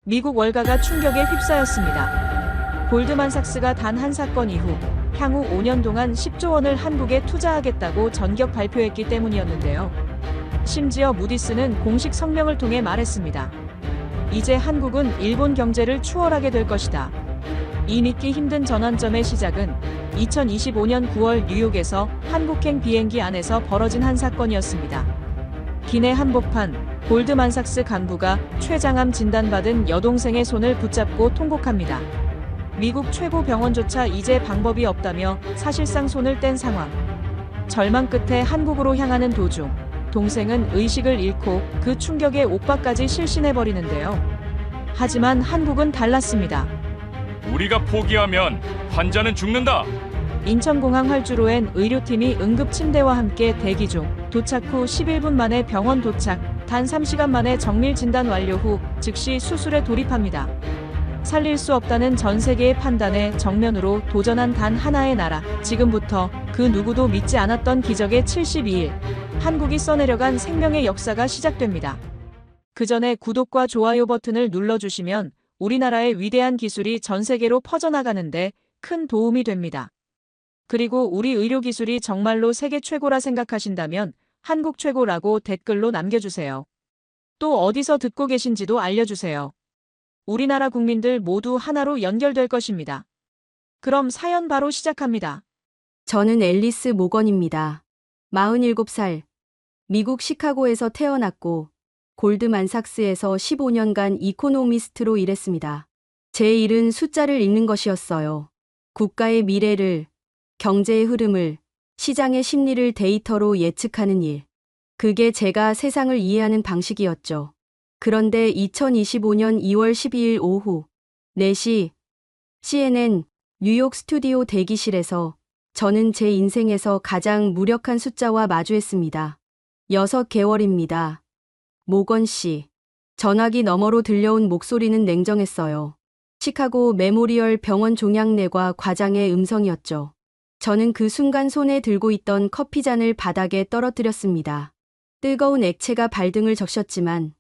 미국 월가가 충격에 휩싸였습니다. 골드만삭스가 단 한 사건 이후 향후 5년 동안 10조 원을 한국에 투자하겠다고 전격 발표했기 때문이었는데요. 심지어 무디스는 공식 성명을 통해 말했습니다. 이제 한국은 일본 경제를 추월하게 될 것이다. 이 믿기 힘든 전환점의 시작은 2025년 9월 뉴욕에서 한국행 비행기 안에서 벌어진 한 사건이었습니다. 기내 한복판 골드만삭스 간부가 췌장암 진단받은 여동생의 손을 붙잡고 통곡합니다. 미국 최고 병원조차 이제 방법이 없다며 사실상 손을 뗀 상황. 절망 끝에 한국으로 향하는 도중 동생은 의식을 잃고 그 충격에 옥바까지 실신해버리는데요. 하지만 한국은 달랐습니다. 우리가 포기하면 환자는 죽는다. 인천공항 활주로엔 의료팀이 응급침대와 함께 대기 중 도착 후 11분 만에 병원 도착, 단 3시간 만에 정밀 진단 완료 후 즉시 수술에 돌입합니다. 살릴 수 없다는 전 세계의 판단에 정면으로 도전한 단 하나의 나라, 지금부터 그 누구도 믿지 않았던 기적의 72일, 한국이 써내려간 생명의 역사가 시작됩니다. 그 전에 구독과 좋아요 버튼을 눌러주시면 우리나라의 위대한 기술이 전 세계로 퍼져나가는데 큰 도움이 됩니다. 그리고 우리 의료기술이 정말로 세계 최고라 생각하신다면 한국 최고라고 댓글로 남겨주세요. 또 어디서 듣고 계신지도 알려주세요. 우리나라 국민들 모두 하나로 연결될 것입니다. 그럼 사연 바로 시작합니다. 저는 앨리스 모건입니다. 47살. 미국 시카고에서 태어났고 골드만삭스에서 15년간 이코노미스트로 일했습니다. 제 일은 숫자를 읽는 것이었어요. 국가의 미래를, 경제의 흐름을, 시장의 심리를 데이터로 예측하는 일. 그게 제가 세상을 이해하는 방식이었죠. 그런데 2025년 2월 12일 오후 4시 CNN 뉴욕 스튜디오 대기실에서 저는 제 인생에서 가장 무력한 숫자와 마주했습니다. 6개월입니다. 모건 씨. 전화기 너머로 들려온 목소리는 냉정했어요. 시카고 메모리얼 병원 종양내과 과장의 음성이었죠. 저는 그 순간 손에 들고 있던 커피잔을 바닥에 떨어뜨렸습니다. 뜨거운 액체가 발등을 적셨지만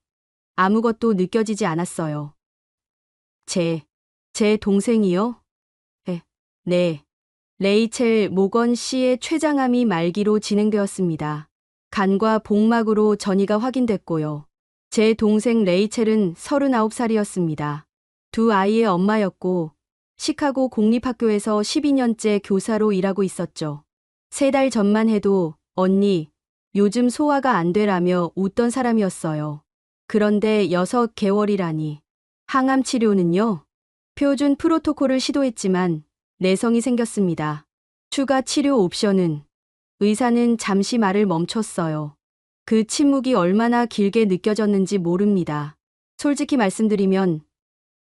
아무것도 느껴지지 않았어요. 제 동생이요? 네. 레이첼 모건 씨의 췌장암이 말기로 진행되었습니다. 간과 복막으로 전이가 확인됐고요. 제 동생 레이첼은 39살이었습니다. 두 아이의 엄마였고 시카고 공립학교에서 12년째 교사로 일하고 있었죠. 3달 전만 해도 언니, 요즘 소화가 안 되라며 웃던 사람이었어요. 그런데 6개월이라니. 항암 치료는요? 표준 프로토콜을 시도했지만 내성이 생겼습니다. 추가 치료 옵션은? 의사는 잠시 말을 멈췄어요. 그 침묵이 얼마나 길게 느껴졌는지 모릅니다. 솔직히 말씀드리면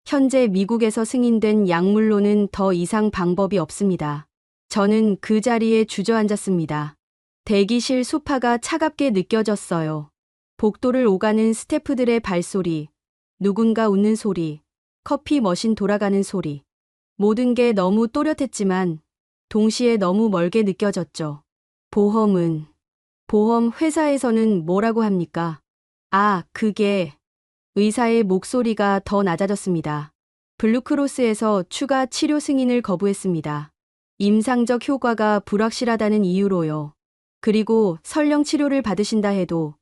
현재 미국에서 승인된 약물로는 더 이상 방법이 없습니다. 저는 그 자리에 주저앉았습니다. 대기실 소파가 차갑게 느껴졌어요. 복도를 오가는 스태프들의 발소리, 누군가 웃는 소리, 커피 머신 돌아가는 소리. 모든 게 너무 또렷했지만 동시에 너무 멀게 느껴졌죠. 보험 회사에서는 뭐라고 합니까? 그게... 의사의 목소리가 더 낮아졌습니다. 블루크로스에서 추가 치료 승인을 거부했습니다. 임상적 효과가 불확실하다는 이유로요. 그리고 설령 치료를 받으신다 해도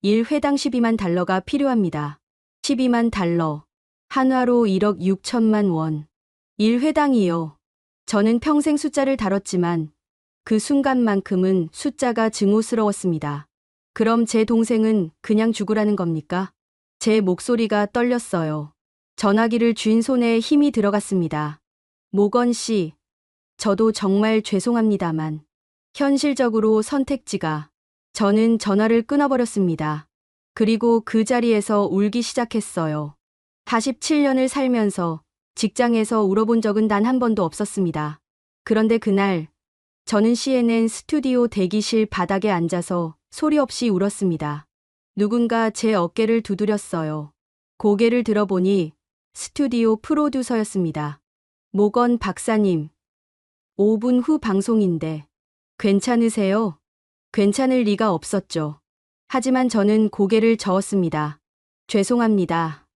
1회당 12만 달러가 필요합니다. 12만 달러. 한화로 1억 6천만 원. 1회당이요. 저는 평생 숫자를 다뤘지만 그 순간만큼은 숫자가 증오스러웠습니다. 그럼 제 동생은 그냥 죽으라는 겁니까? 제 목소리가 떨렸어요. 전화기를 쥔 손에 힘이 들어갔습니다. 모건 씨, 저도 정말 죄송합니다만 현실적으로 선택지가... 저는 전화를 끊어버렸습니다. 그리고 그 자리에서 울기 시작했어요. 47년을 살면서 직장에서 울어본 적은 단 한 번도 없었습니다. 그런데 그날 저는 CNN 스튜디오 대기실 바닥에 앉아서 소리 없이 울었습니다. 누군가 제 어깨를 두드렸어요. 고개를 들어보니 스튜디오 프로듀서였습니다. 모건 박사님, 5분 후 방송인데 괜찮으세요? 괜찮을 리가 없었죠. 하지만 저는 고개를 저었습니다. 죄송합니다.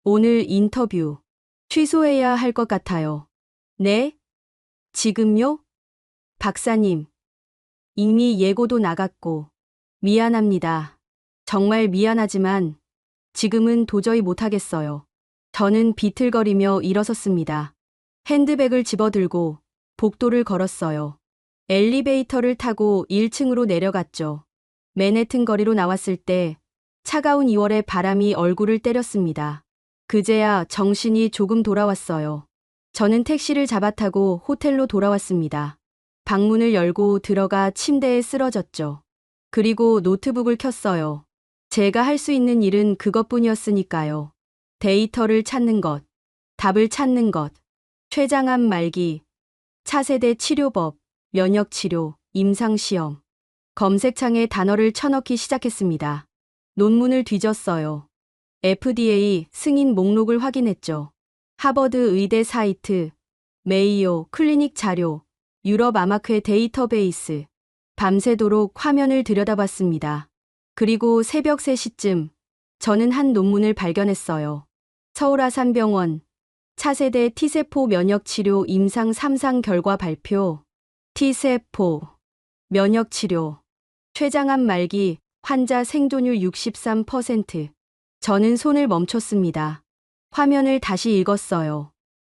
오늘 인터뷰 취소해야 할 것 같아요. 네? 지금요? 박사님, 이미 예고도 나갔고, 미안합니다. 정말 미안하지만 지금은 도저히 못하겠어요. 저는 비틀거리며 일어섰습니다. 핸드백을 집어들고 복도를 걸었어요. 엘리베이터를 타고 1층으로 내려갔죠. 맨해튼 거리로 나왔을 때 차가운 2월의 바람이 얼굴을 때렸습니다. 그제야 정신이 조금 돌아왔어요. 저는 택시를 잡아타고 호텔로 돌아왔습니다. 방문을 열고 들어가 침대에 쓰러졌죠. 그리고 노트북을 켰어요. 제가 할 수 있는 일은 그것뿐이었으니까요. 데이터를 찾는 것, 답을 찾는 것, 췌장암 말기, 차세대 치료법, 면역치료, 임상시험. 검색창에 단어를 쳐넣기 시작했습니다. 논문을 뒤졌어요. FDA 승인 목록을 확인했죠. 하버드 의대 사이트, 메이오 클리닉 자료, 유럽 암학회 데이터베이스. 밤새도록 화면을 들여다봤습니다. 그리고 새벽 3시쯤 저는 한 논문을 발견했어요. 서울아산병원 차세대 T세포 면역치료 임상 3상 결과 발표. T세포 면역치료 췌장암 말기 환자 생존율 63%. 저는 손을 멈췄습니다. 화면을 다시 읽었어요.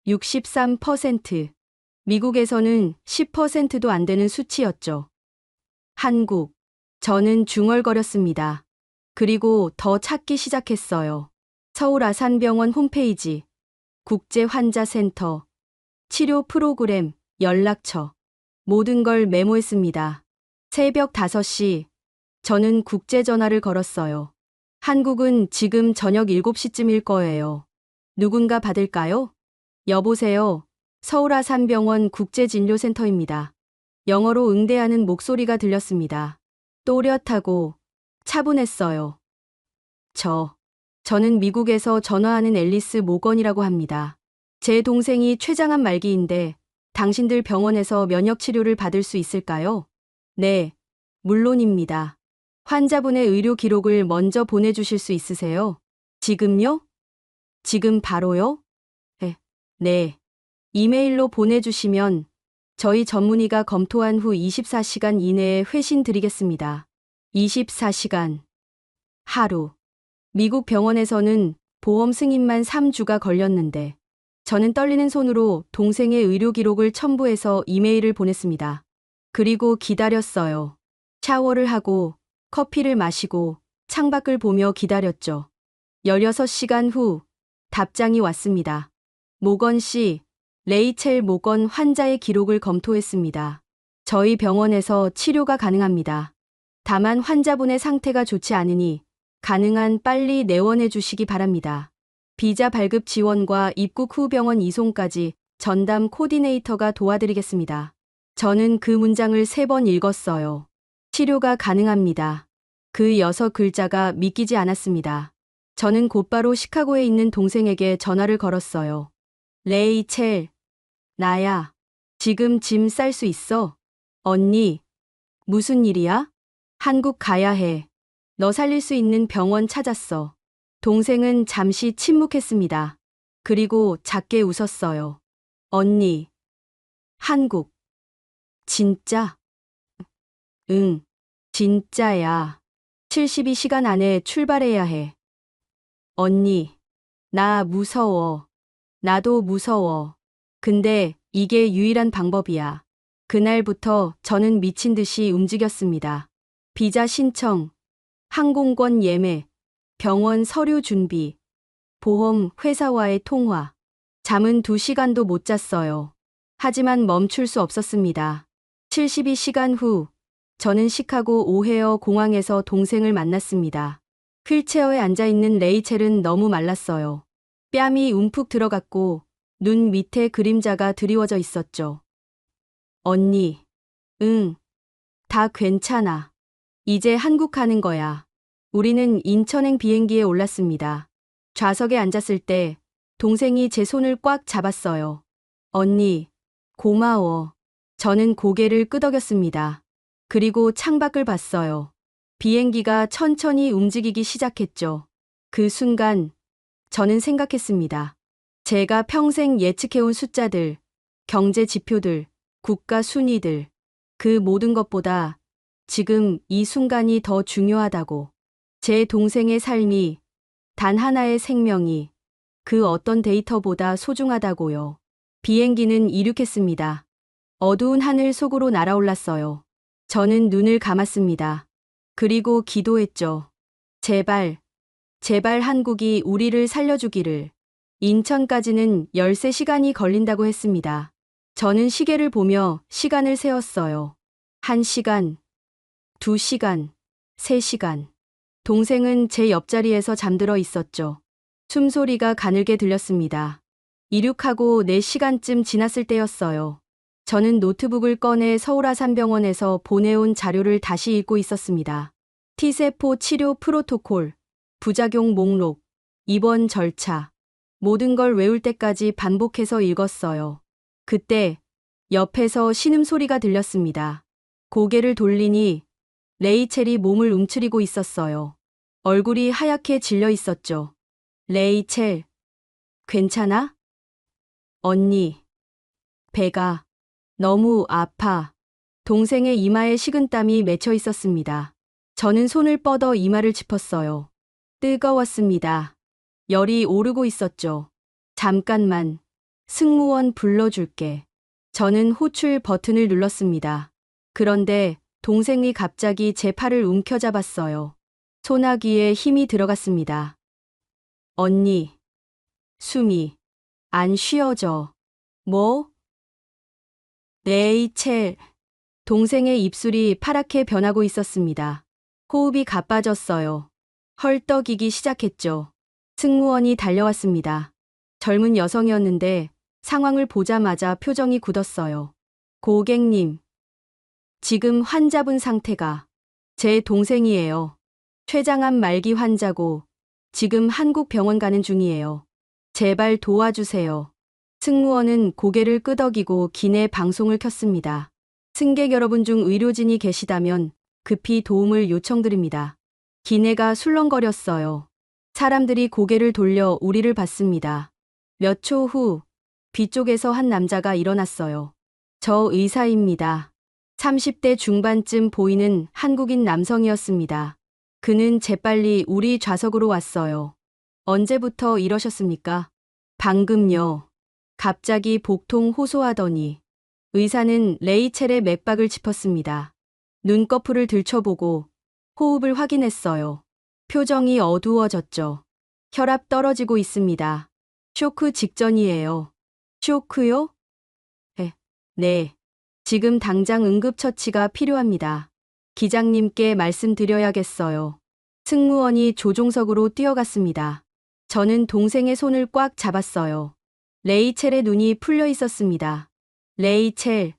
63%. 미국에서는 10%도 안 되는 수치였죠. 한국. 저는 중얼거렸습니다. 그리고 더 찾기 시작했어요. 서울아산병원 홈페이지, 국제환자센터, 치료 프로그램, 연락처. 모든 걸 메모했습니다. 새벽 5시, 저는 국제전화를 걸었어요. 한국은 지금 저녁 7시쯤일 거예요. 누군가 받을까요? 여보세요. 서울아산병원 국제진료센터입니다. 영어로 응대하는 목소리가 들렸습니다. 또렷하고 차분했어요. 저는 미국에서 전화하는 앨리스 모건이라고 합니다. 제 동생이 췌장암 말기인데 당신들 병원에서 면역치료를 받을 수 있을까요? 네, 물론입니다. 환자분의 의료 기록을 먼저 보내주실 수 있으세요? 지금요? 지금 바로요? 네. 이메일로 보내주시면 저희 전문의가 검토한 후 24시간 이내에 회신 드리겠습니다. 24시간. 하루. 미국 병원에서는 보험 승인만 3주가 걸렸는데 저는 떨리는 손으로 동생의 의료 기록을 첨부해서 이메일을 보냈습니다. 그리고 기다렸어요. 샤워를 하고 커피를 마시고 창밖을 보며 기다렸죠. 16시간 후 답장이 왔습니다. 모건 씨, 레이첼 모건 환자의 기록을 검토했습니다. 저희 병원에서 치료가 가능합니다. 다만 환자분의 상태가 좋지 않으니 가능한 빨리 내원해 주시기 바랍니다. 비자 발급 지원과 입국 후 병원 이송까지 전담 코디네이터가 도와드리겠습니다. 저는 그 문장을 3번 읽었어요. 치료가 가능합니다. 그 6글자가 믿기지 않았습니다. 저는 곧바로 시카고에 있는 동생에게 전화를 걸었어요. 레이첼, 나야. 지금 짐 쌀 수 있어? 언니, 무슨 일이야? 한국 가야 해. 너 살릴 수 있는 병원 찾았어. 동생은 잠시 침묵했습니다. 그리고 작게 웃었어요. 언니, 한국. 진짜? 응, 진짜야. 72시간 안에 출발해야 해. 언니, 나 무서워. 나도 무서워. 근데 이게 유일한 방법이야. 그날부터 저는 미친 듯이 움직였습니다. 비자 신청, 항공권 예매, 병원 서류 준비, 보험 회사와의 통화. 잠은 2시간도 못 잤어요. 하지만 멈출 수 없었습니다. 72시간 후, 저는 시카고 오헤어 공항에서 동생을 만났습니다. 휠체어에 앉아있는 레이첼은 너무 말랐어요. 뺨이 움푹 들어갔고 눈 밑에 그림자가 드리워져 있었죠. 언니, 응, 다 괜찮아. 이제 한국 가는 거야. 우리는 인천행 비행기에 올랐습니다. 좌석에 앉았을 때 동생이 제 손을 꽉 잡았어요. 언니, 고마워. 저는 고개를 끄덕였습니다. 그리고 창밖을 봤어요. 비행기가 천천히 움직이기 시작했죠. 그 순간 저는 생각했습니다. 제가 평생 예측해온 숫자들, 경제 지표들, 국가 순위들, 그 모든 것보다 지금 이 순간이 더 중요하다고. 제 동생의 삶이, 단 하나의 생명이 그 어떤 데이터보다 소중하다고요. 비행기는 이륙했습니다. 어두운 하늘 속으로 날아올랐어요. 저는 눈을 감았습니다. 그리고 기도했죠. 제발, 제발 한국이 우리를 살려주기를. 인천까지는 13시간이 걸린다고 했습니다. 저는 시계를 보며 시간을 세었어요. 1시간, 2시간, 3시간. 동생은 제 옆자리에서 잠들어 있었죠. 숨소리가 가늘게 들렸습니다. 이륙하고 4시간쯤 지났을 때였어요. 저는 노트북을 꺼내 서울아산병원에서 보내온 자료를 다시 읽고 있었습니다. T세포 치료 프로토콜, 부작용 목록, 입원 절차, 모든 걸 외울 때까지 반복해서 읽었어요. 그때 옆에서 신음소리가 들렸습니다. 고개를 돌리니 레이첼이 몸을 움츠리고 있었어요. 얼굴이 하얗게 질려 있었죠. 레이첼, 괜찮아? 언니, 배가 너무 아파. 동생의 이마에 식은땀이 맺혀 있었습니다. 저는 손을 뻗어 이마를 짚었어요. 뜨거웠습니다. 열이 오르고 있었죠. 잠깐만, 승무원 불러줄게. 저는 호출 버튼을 눌렀습니다. 그런데 동생이 갑자기 제 팔을 움켜잡았어요. 소나기에 힘이 들어갔습니다. 언니, 숨이 안 쉬어져. 뭐? 레이첼. 동생의 입술이 파랗게 변하고 있었습니다. 호흡이 가빠졌어요. 헐떡이기 시작했죠. 승무원이 달려왔습니다. 젊은 여성이었는데 상황을 보자마자 표정이 굳었어요. 고객님, 지금 환자분 상태가 제 동생이에요. 췌장암 말기 환자고 지금 한국 병원 가는 중이에요. 제발 도와주세요. 승무원은 고개를 끄덕이고 기내 방송을 켰습니다. 승객 여러분 중 의료진이 계시다면 급히 도움을 요청드립니다. 기내가 술렁거렸어요. 사람들이 고개를 돌려 우리를 봤습니다. 몇 초 후 뒤쪽에서 한 남자가 일어났어요. 저 의사입니다. 30대 중반쯤 보이는 한국인 남성이었습니다. 그는 재빨리 우리 좌석으로 왔어요. 언제부터 이러셨습니까? 방금요. 갑자기 복통 호소하더니 의사는 레이첼의 맥박을 짚었습니다. 눈꺼풀을 들춰보고 호흡을 확인했어요. 표정이 어두워졌죠. 혈압 떨어지고 있습니다. 쇼크 직전이에요. 쇼크요? 네. 지금 당장 응급처치가 필요합니다. 기장님께 말씀드려야겠어요. 승무원이 조종석으로 뛰어갔습니다. 저는 동생의 손을 꽉 잡았어요. 레이첼의 눈이 풀려 있었습니다. 레이첼,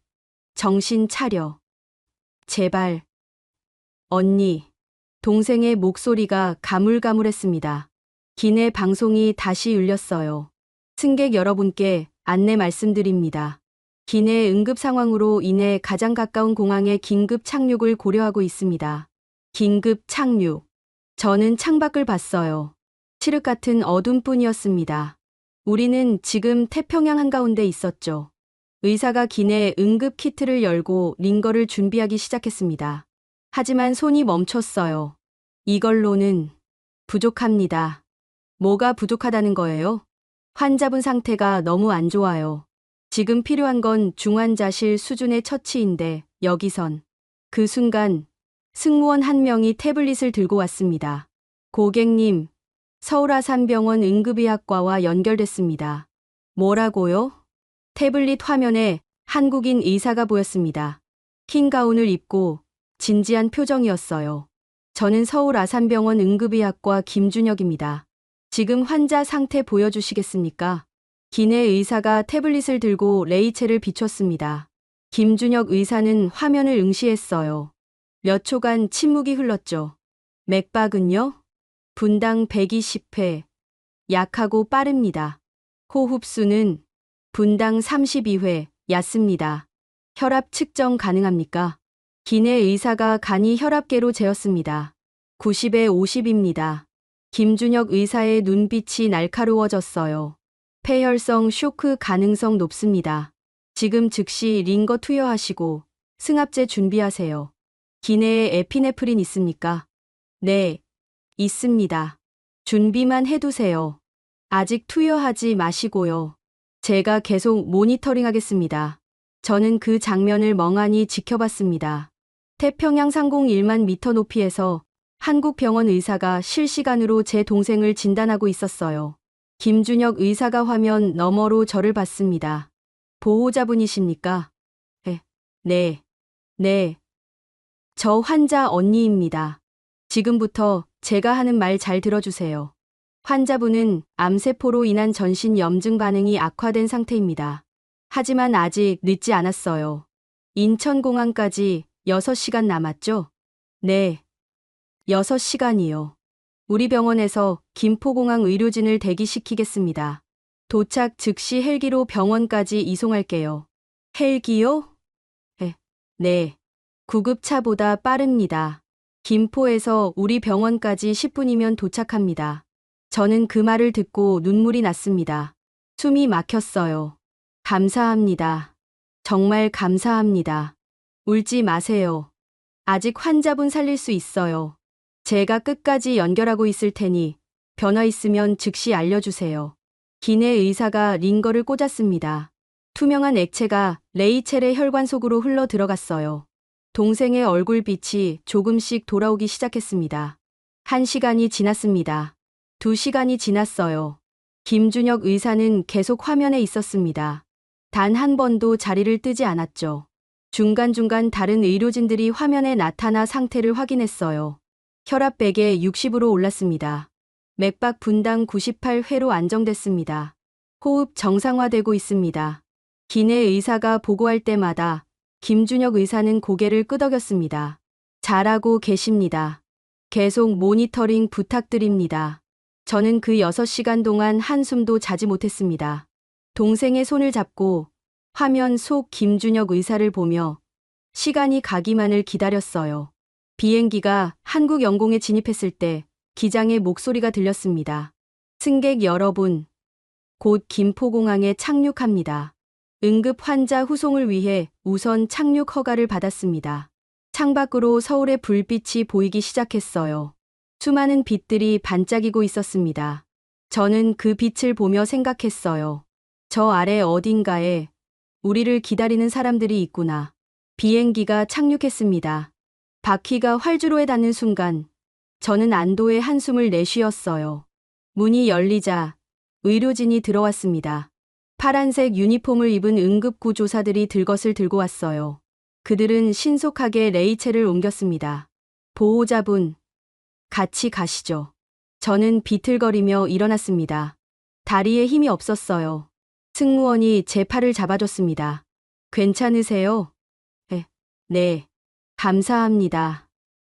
정신 차려. 제발. 언니. 동생의 목소리가 가물가물했습니다. 기내 방송이 다시 울렸어요. 승객 여러분께 안내 말씀드립니다. 기내 응급 상황으로 인해 가장 가까운 공항에 긴급 착륙을 고려하고 있습니다. 긴급 착륙. 저는 창밖을 봤어요. 칠흑 같은 어둠뿐이었습니다. 우리는 지금 태평양 한가운데 있었죠. 의사가 기내 응급 키트를 열고 링거를 준비하기 시작했습니다. 하지만 손이 멈췄어요. 이걸로는 부족합니다. 뭐가 부족하다는 거예요? 환자분 상태가 너무 안 좋아요. 지금 필요한 건 중환자실 수준의 처치인데 여기선. 그 순간 승무원 한 명이 태블릿을 들고 왔습니다. 고객님, 서울아산병원 응급의학과와 연결됐습니다. 뭐라고요? 태블릿 화면에 한국인 의사가 보였습니다. 흰 가운을 입고 진지한 표정이었어요. 저는 서울아산병원 응급의학과 김준혁입니다. 지금 환자 상태 보여주시겠습니까? 기내 의사가 태블릿을 들고 레이첼을 비췄습니다. 김준혁 의사는 화면을 응시했어요. 몇 초간 침묵이 흘렀죠. 맥박은요? 분당 120회. 약하고 빠릅니다. 호흡수는 분당 32회. 얕습니다. 혈압 측정 가능합니까? 기내 의사가 간이 혈압계로 재었습니다. 90에 50입니다. 김준혁 의사의 눈빛이 날카로워졌어요. 폐혈성 쇼크 가능성 높습니다. 지금 즉시 링거 투여하시고 승합제 준비하세요. 기내에 에피네프린 있습니까? 네, 있습니다. 준비만 해두세요. 아직 투여하지 마시고요. 제가 계속 모니터링 하겠습니다. 저는 그 장면을 멍하니 지켜봤습니다. 태평양 상공 1만 미터 높이에서 한국병원 의사가 실시간으로 제 동생을 진단하고 있었어요. 김준혁 의사가 화면 너머로 저를 봤습니다. 보호자분이십니까? 네. 네. 저 환자 언니입니다. 지금부터 제가 하는 말 잘 들어주세요. 환자분은 암세포로 인한 전신 염증 반응이 악화된 상태입니다. 하지만 아직 늦지 않았어요. 인천공항까지 6시간 남았죠? 네. 6시간이요. 우리 병원에서 김포공항 의료진을 대기시키겠습니다. 도착 즉시 헬기로 병원까지 이송할게요. 헬기요? 네. 구급차보다 빠릅니다. 김포에서 우리 병원까지 10분이면 도착합니다. 저는 그 말을 듣고 눈물이 났습니다. 숨이 막혔어요. 감사합니다. 정말 감사합니다. 울지 마세요. 아직 환자분 살릴 수 있어요. 제가 끝까지 연결하고 있을 테니 변화 있으면 즉시 알려주세요. 기내 의사가 링거를 꽂았습니다. 투명한 액체가 레이첼의 혈관 속으로 흘러 들어갔어요. 동생의 얼굴빛이 조금씩 돌아오기 시작했습니다. 1시간이 지났습니다. 2시간이 지났어요. 김준혁 의사는 계속 화면에 있었습니다. 단 한 번도 자리를 뜨지 않았죠. 중간중간 다른 의료진들이 화면에 나타나 상태를 확인했어요. 혈압 100에 60으로 올랐습니다. 맥박 분당 98회로 안정됐습니다. 호흡 정상화되고 있습니다. 기내 의사가 보고할 때마다 김준혁 의사는 고개를 끄덕였습니다. 잘하고 계십니다. 계속 모니터링 부탁드립니다. 저는 그 6시간 동안 한숨도 자지 못했습니다. 동생의 손을 잡고 화면 속 김준혁 의사를 보며 시간이 가기만을 기다렸어요. 비행기가 한국 영공에 진입했을 때 기장의 목소리가 들렸습니다. 승객 여러분, 곧 김포공항에 착륙합니다. 응급 환자 후송을 위해 우선 착륙 허가를 받았습니다. 창밖으로 서울의 불빛이 보이기 시작했어요. 수많은 빛들이 반짝이고 있었습니다. 저는 그 빛을 보며 생각했어요. 저 아래 어딘가에 우리를 기다리는 사람들이 있구나. 비행기가 착륙했습니다. 바퀴가 활주로에 닿는 순간 저는 안도의 한숨을 내쉬었어요. 문이 열리자 의료진이 들어왔습니다. 파란색 유니폼을 입은 응급구조사들이 들것을 들고 왔어요. 그들은 신속하게 레이첼을 옮겼습니다. 보호자분, 같이 가시죠. 저는 비틀거리며 일어났습니다. 다리에 힘이 없었어요. 승무원이 제 팔을 잡아줬습니다. 괜찮으세요? 네. 감사합니다.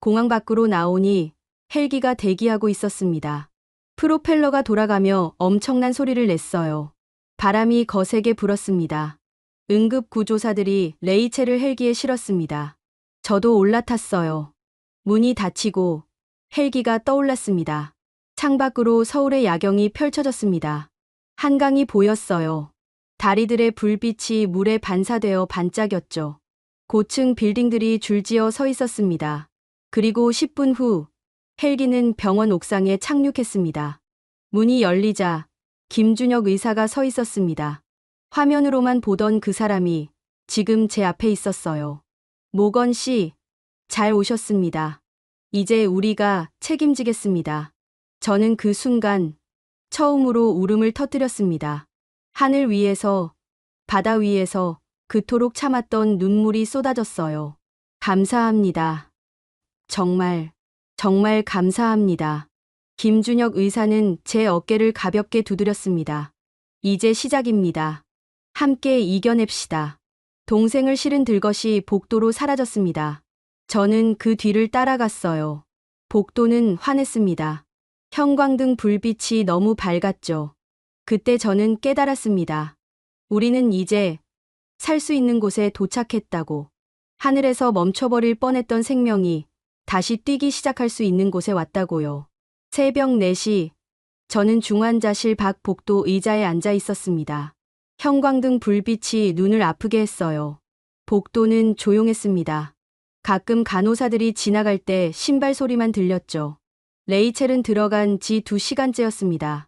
공항 밖으로 나오니 헬기가 대기하고 있었습니다. 프로펠러가 돌아가며 엄청난 소리를 냈어요. 바람이 거세게 불었습니다. 응급구조사들이 레이첼을 헬기에 실었습니다. 저도 올라탔어요. 문이 닫히고 헬기가 떠올랐습니다. 창밖으로 서울의 야경이 펼쳐졌습니다. 한강이 보였어요. 다리들의 불빛이 물에 반사되어 반짝였죠. 고층 빌딩들이 줄지어 서 있었습니다. 그리고 10분 후 헬기는 병원 옥상에 착륙했습니다. 문이 열리자 김준혁 의사가 서 있었습니다. 화면으로만 보던 그 사람이 지금 제 앞에 있었어요. 모건 씨, 잘 오셨습니다. 이제 우리가 책임지겠습니다. 저는 그 순간 처음으로 울음을 터뜨렸습니다. 하늘 위에서, 바다 위에서 그토록 참았던 눈물이 쏟아졌어요. 감사합니다. 정말 감사합니다. 김준혁 의사는 제 어깨를 가볍게 두드렸습니다. 이제 시작입니다. 함께 이겨냅시다. 동생을 실은 들것이 복도로 사라졌습니다. 저는 그 뒤를 따라갔어요. 복도는 환했습니다. 형광등 불빛이 너무 밝았죠. 그때 저는 깨달았습니다. 우리는 이제 살 수 있는 곳에 도착했다고. 하늘에서 멈춰버릴 뻔했던 생명이 다시 뛰기 시작할 수 있는 곳에 왔다고요. 새벽 4시, 저는 중환자실 밖 복도 의자에 앉아 있었습니다. 형광등 불빛이 눈을 아프게 했어요. 복도는 조용했습니다. 가끔 간호사들이 지나갈 때 신발 소리만 들렸죠. 레이첼은 들어간 지 2시간째였습니다.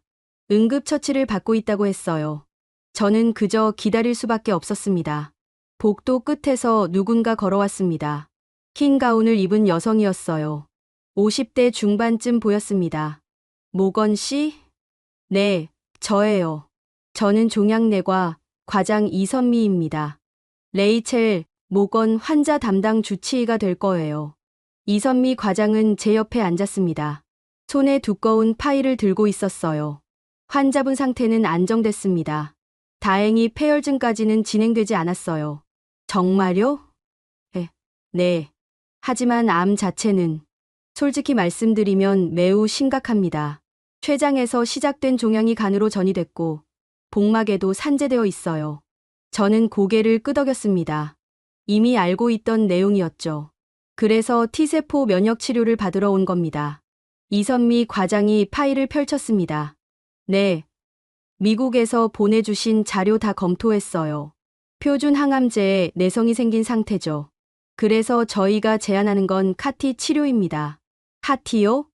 응급처치를 받고 있다고 했어요. 저는 그저 기다릴 수밖에 없었습니다. 복도 끝에서 누군가 걸어왔습니다. 흰 가운을 입은 여성이었어요. 50대 중반쯤 보였습니다. 모건 씨? 네, 저예요. 저는 종양내과 과장 이선미입니다. 레이첼, 모건 환자 담당 주치의가 될 거예요. 이선미 과장은 제 옆에 앉았습니다. 손에 두꺼운 파일을 들고 있었어요. 환자분 상태는 안정됐습니다. 다행히 폐혈증까지는 진행되지 않았어요. 정말요? 네. 하지만 암 자체는 솔직히 말씀드리면 매우 심각합니다. 췌장에서 시작된 종양이 간으로 전이됐고 복막에도 산재되어 있어요. 저는 고개를 끄덕였습니다. 이미 알고 있던 내용이었죠. 그래서 T세포 면역 치료를 받으러 온 겁니다. 이선미 과장이 파일을 펼쳤습니다. 네. 미국에서 보내주신 자료 다 검토했어요. 표준 항암제에 내성이 생긴 상태죠. 그래서 저희가 제안하는 건 카티 치료입니다. 카티요?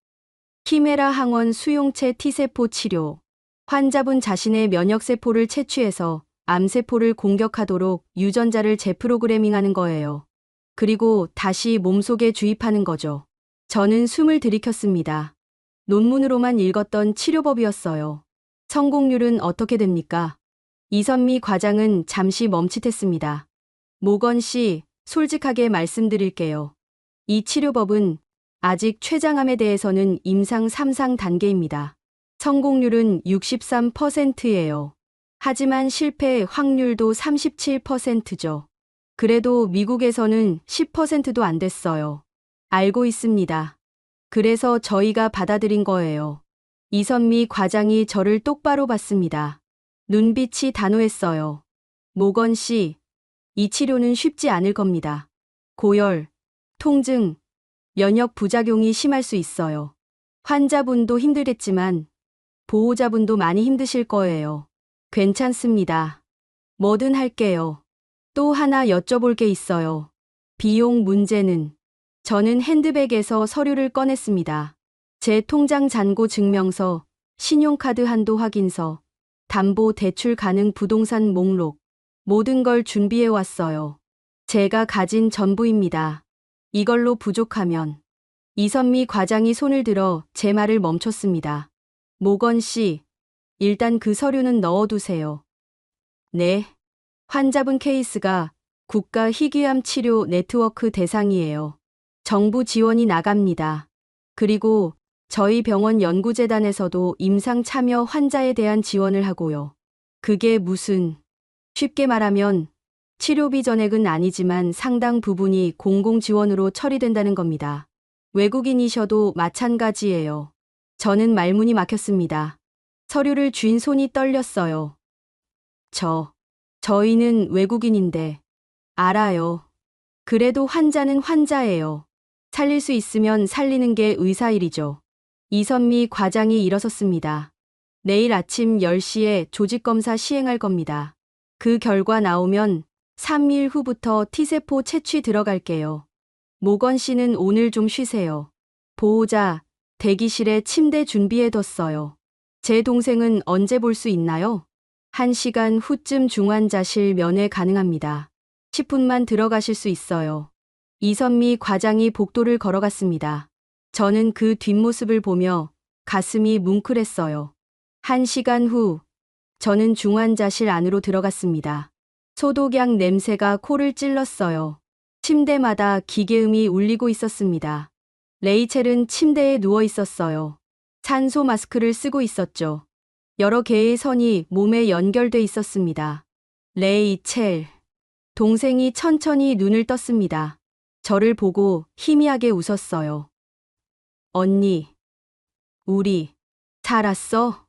키메라 항원 수용체 T세포 치료. 환자분 자신의 면역세포를 채취해서 암세포를 공격하도록 유전자를 재프로그래밍하는 거예요. 그리고 다시 몸속에 주입하는 거죠. 저는 숨을 들이켰습니다. 논문으로만 읽었던 치료법이었어요. 성공률은 어떻게 됩니까? 이선미 과장은 잠시 멈칫했습니다. 모건 씨, 솔직하게 말씀드릴게요. 이 치료법은 아직 췌장암에 대해서는 임상 3상 단계입니다. 성공률은 63%예요. 하지만 실패 확률도 37%죠. 그래도 미국에서는 10%도 안 됐어요. 알고 있습니다. 그래서 저희가 받아들인 거예요. 이선미 과장이 저를 똑바로 봤습니다. 눈빛이 단호했어요. 모건 씨, 이 치료는 쉽지 않을 겁니다. 고열, 통증, 면역 부작용이 심할 수 있어요. 환자분도 힘들겠지만 보호자분도 많이 힘드실 거예요. 괜찮습니다. 뭐든 할게요. 또 하나 여쭤볼 게 있어요. 비용 문제는. 저는 핸드백에서 서류를 꺼냈습니다. 제 통장 잔고 증명서, 신용카드 한도 확인서, 담보 대출 가능 부동산 목록, 모든 걸 준비해 왔어요. 제가 가진 전부입니다. 이걸로 부족하면. 이선미 과장이 손을 들어 제 말을 멈췄습니다. 모건 씨, 일단 그 서류는 넣어두세요. 네. 환자분 케이스가 국가 희귀암 치료 네트워크 대상이에요. 정부 지원이 나갑니다. 그리고 저희 병원 연구재단에서도 임상 참여 환자에 대한 지원을 하고요. 그게 무슨, 쉽게 말하면 치료비 전액은 아니지만 상당 부분이 공공 지원으로 처리된다는 겁니다. 외국인이셔도 마찬가지예요. 저는 말문이 막혔습니다. 서류를 쥔 손이 떨렸어요. 저희는 외국인인데. 알아요. 그래도 환자는 환자예요. 살릴 수 있으면 살리는 게 의사 일이죠. 이선미 과장이 일어섰습니다. 내일 아침 10시에 조직검사 시행할 겁니다. 그 결과 나오면 3일 후부터 T세포 채취 들어갈게요. 모건 씨는 오늘 좀 쉬세요. 보호자, 대기실에 침대 준비해뒀어요. 제 동생은 언제 볼 수 있나요? 1시간 후쯤 중환자실 면회 가능합니다. 10분만 들어가실 수 있어요. 이선미 과장이 복도를 걸어갔습니다. 저는 그 뒷모습을 보며 가슴이 뭉클했어요. 1시간 후, 저는 중환자실 안으로 들어갔습니다. 소독약 냄새가 코를 찔렀어요. 침대마다 기계음이 울리고 있었습니다. 레이첼은 침대에 누워 있었어요. 산소 마스크를 쓰고 있었죠. 여러 개의 선이 몸에 연결돼 있었습니다. 레이첼. 동생이 천천히 눈을 떴습니다. 저를 보고 희미하게 웃었어요. 언니. 우리. 살았어?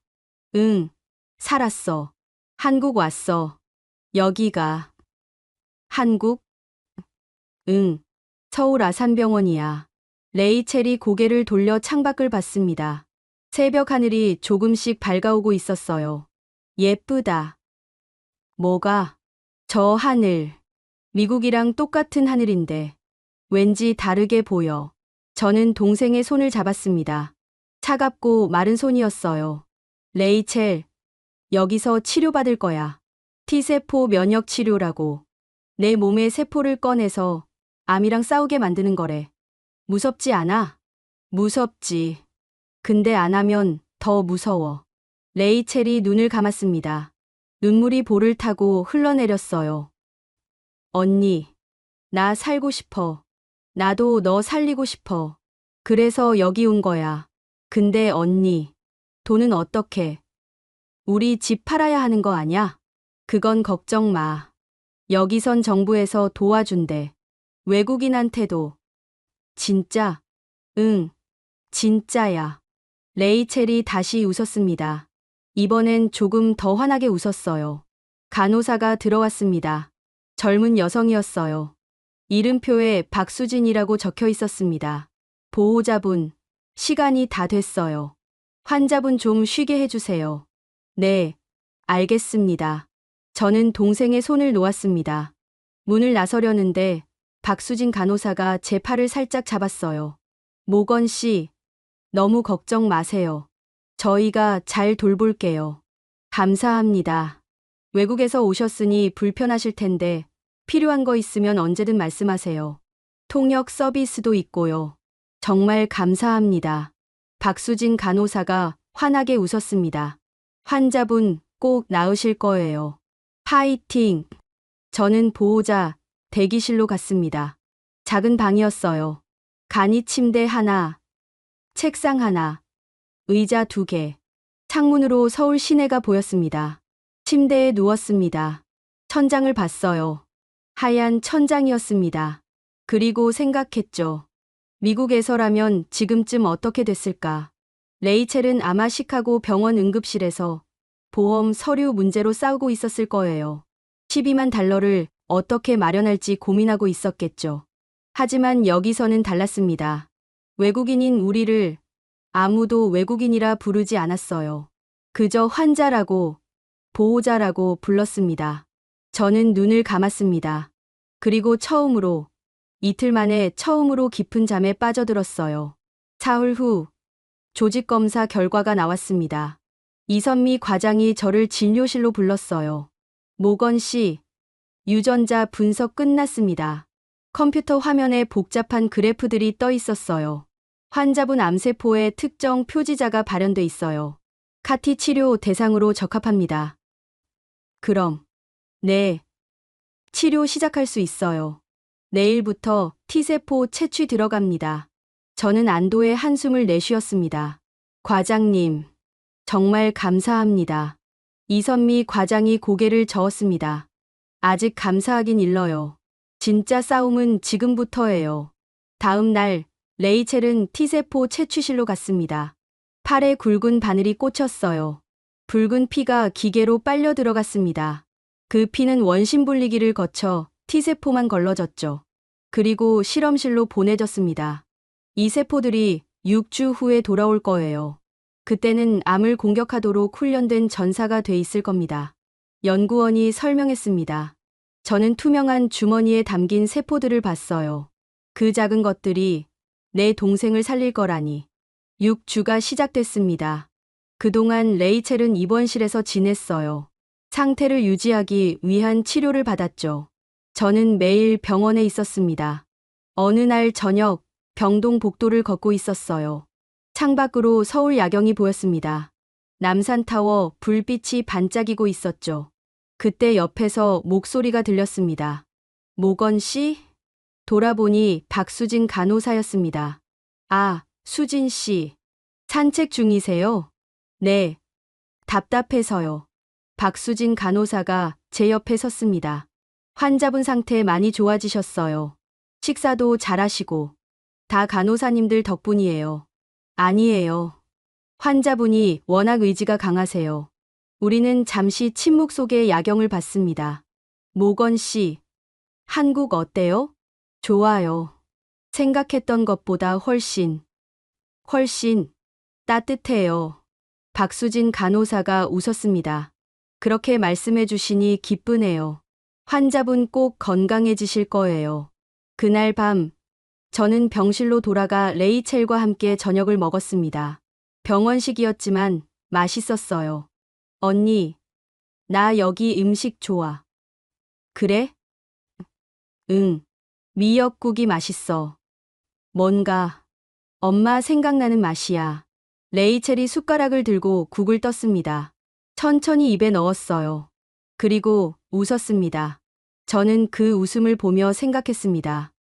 응. 살았어. 한국 왔어. 여기가. 한국? 응. 서울 아산병원이야. 레이첼이 고개를 돌려 창밖을 봤습니다. 새벽 하늘이 조금씩 밝아오고 있었어요. 예쁘다. 뭐가? 저 하늘. 미국이랑 똑같은 하늘인데 왠지 다르게 보여. 저는 동생의 손을 잡았습니다. 차갑고 마른 손이었어요. 레이첼, 여기서 치료받을 거야. T세포 면역 치료라고. 내 몸의 세포를 꺼내서 암이랑 싸우게 만드는 거래. 무섭지 않아? 무섭지. 근데 안 하면 더 무서워. 레이첼이 눈을 감았습니다. 눈물이 볼을 타고 흘러내렸어요. 언니, 나 살고 싶어. 나도 너 살리고 싶어. 그래서 여기 온 거야. 근데 언니, 돈은 어떻게? 우리 집 팔아야 하는 거 아냐? 그건 걱정 마. 여기선 정부에서 도와준대. 외국인한테도. 진짜? 응, 진짜야. 레이첼이 다시 웃었습니다. 이번엔 조금 더 환하게 웃었어요. 간호사가 들어왔습니다. 젊은 여성이었어요. 이름표에 박수진이라고 적혀 있었습니다. 보호자분, 시간이 다 됐어요. 환자분 좀 쉬게 해주세요. 네, 알겠습니다. 저는 동생의 손을 놓았습니다. 문을 나서려는데 박수진 간호사가 제 팔을 살짝 잡았어요. 모건 씨, 너무 걱정 마세요. 저희가 잘 돌볼게요. 감사합니다. 외국에서 오셨으니 불편하실 텐데 필요한 거 있으면 언제든 말씀하세요. 통역 서비스도 있고요. 정말 감사합니다. 박수진 간호사가 환하게 웃었습니다. 환자분 꼭 나으실 거예요. 파이팅! 저는 보호자 대기실로 갔습니다. 작은 방이었어요. 간이 침대 하나, 책상 하나, 의자 2개. 창문으로 서울 시내가 보였습니다. 침대에 누웠습니다. 천장을 봤어요. 하얀 천장이었습니다. 그리고 생각했죠. 미국에서라면 지금쯤 어떻게 됐을까? 레이첼은 아마 시카고 병원 응급실에서 보험 서류 문제로 싸우고 있었을 거예요. 12만 달러를 어떻게 마련할지 고민하고 있었겠죠. 하지만 여기서는 달랐습니다. 외국인인 우리를 아무도 외국인이라 부르지 않았어요. 그저 환자라고, 보호자라고 불렀습니다. 저는 눈을 감았습니다. 그리고 이틀 만에 처음으로 깊은 잠에 빠져들었어요. 사흘 후 조직검사 결과가 나왔습니다. 이선미 과장이 저를 진료실로 불렀어요. 모건 씨, 유전자 분석 끝났습니다. 컴퓨터 화면에 복잡한 그래프들이 떠 있었어요. 환자분 암세포의 특정 표지자가 발현돼 있어요. 카티 치료 대상으로 적합합니다. 그럼, 네, 치료 시작할 수 있어요. 내일부터 T세포 채취 들어갑니다. 저는 안도의 한숨을 내쉬었습니다. 과장님, 정말 감사합니다. 이선미 과장이 고개를 저었습니다. 아직 감사하긴 일러요. 진짜 싸움은 지금부터예요. 다음 날, 레이첼은 T세포 채취실로 갔습니다. 팔에 굵은 바늘이 꽂혔어요. 붉은 피가 기계로 빨려 들어갔습니다. 그 피는 원심 분리기를 거쳐 T세포만 걸러졌죠. 그리고 실험실로 보내졌습니다. 이 세포들이 6주 후에 돌아올 거예요. 그때는 암을 공격하도록 훈련된 전사가 돼 있을 겁니다. 연구원이 설명했습니다. 저는 투명한 주머니에 담긴 세포들을 봤어요. 그 작은 것들이 내 동생을 살릴 거라니. 6주가 시작됐습니다. 그동안 레이첼은 입원실에서 지냈어요. 상태를 유지하기 위한 치료를 받았죠. 저는 매일 병원에 있었습니다. 어느 날 저녁 병동 복도를 걷고 있었어요. 창밖으로 서울 야경이 보였습니다. 남산타워 불빛이 반짝이고 있었죠. 그때 옆에서 목소리가 들렸습니다. 모건 씨? 돌아보니 박수진 간호사였습니다. 아, 수진 씨. 산책 중이세요? 네. 답답해서요. 박수진 간호사가 제 옆에 섰습니다. 환자분 상태 많이 좋아지셨어요. 식사도 잘하시고. 다 간호사님들 덕분이에요. 아니에요. 환자분이 워낙 의지가 강하세요. 우리는 잠시 침묵 속에 야경을 봤습니다. 모건 씨, 한국 어때요? 좋아요. 생각했던 것보다 훨씬. 따뜻해요. 박수진 간호사가 웃었습니다. 그렇게 말씀해 주시니 기쁘네요. 환자분 꼭 건강해지실 거예요. 그날 밤, 저는 병실로 돌아가 레이첼과 함께 저녁을 먹었습니다. 병원식이었지만 맛있었어요. 언니, 나 여기 음식 좋아. 그래? 응. 미역국이 맛있어. 뭔가 엄마 생각나는 맛이야. 레이첼이 숟가락을 들고 국을 떴습니다. 천천히 입에 넣었어요. 그리고 웃었습니다. 저는 그 웃음을 보며 생각했습니다.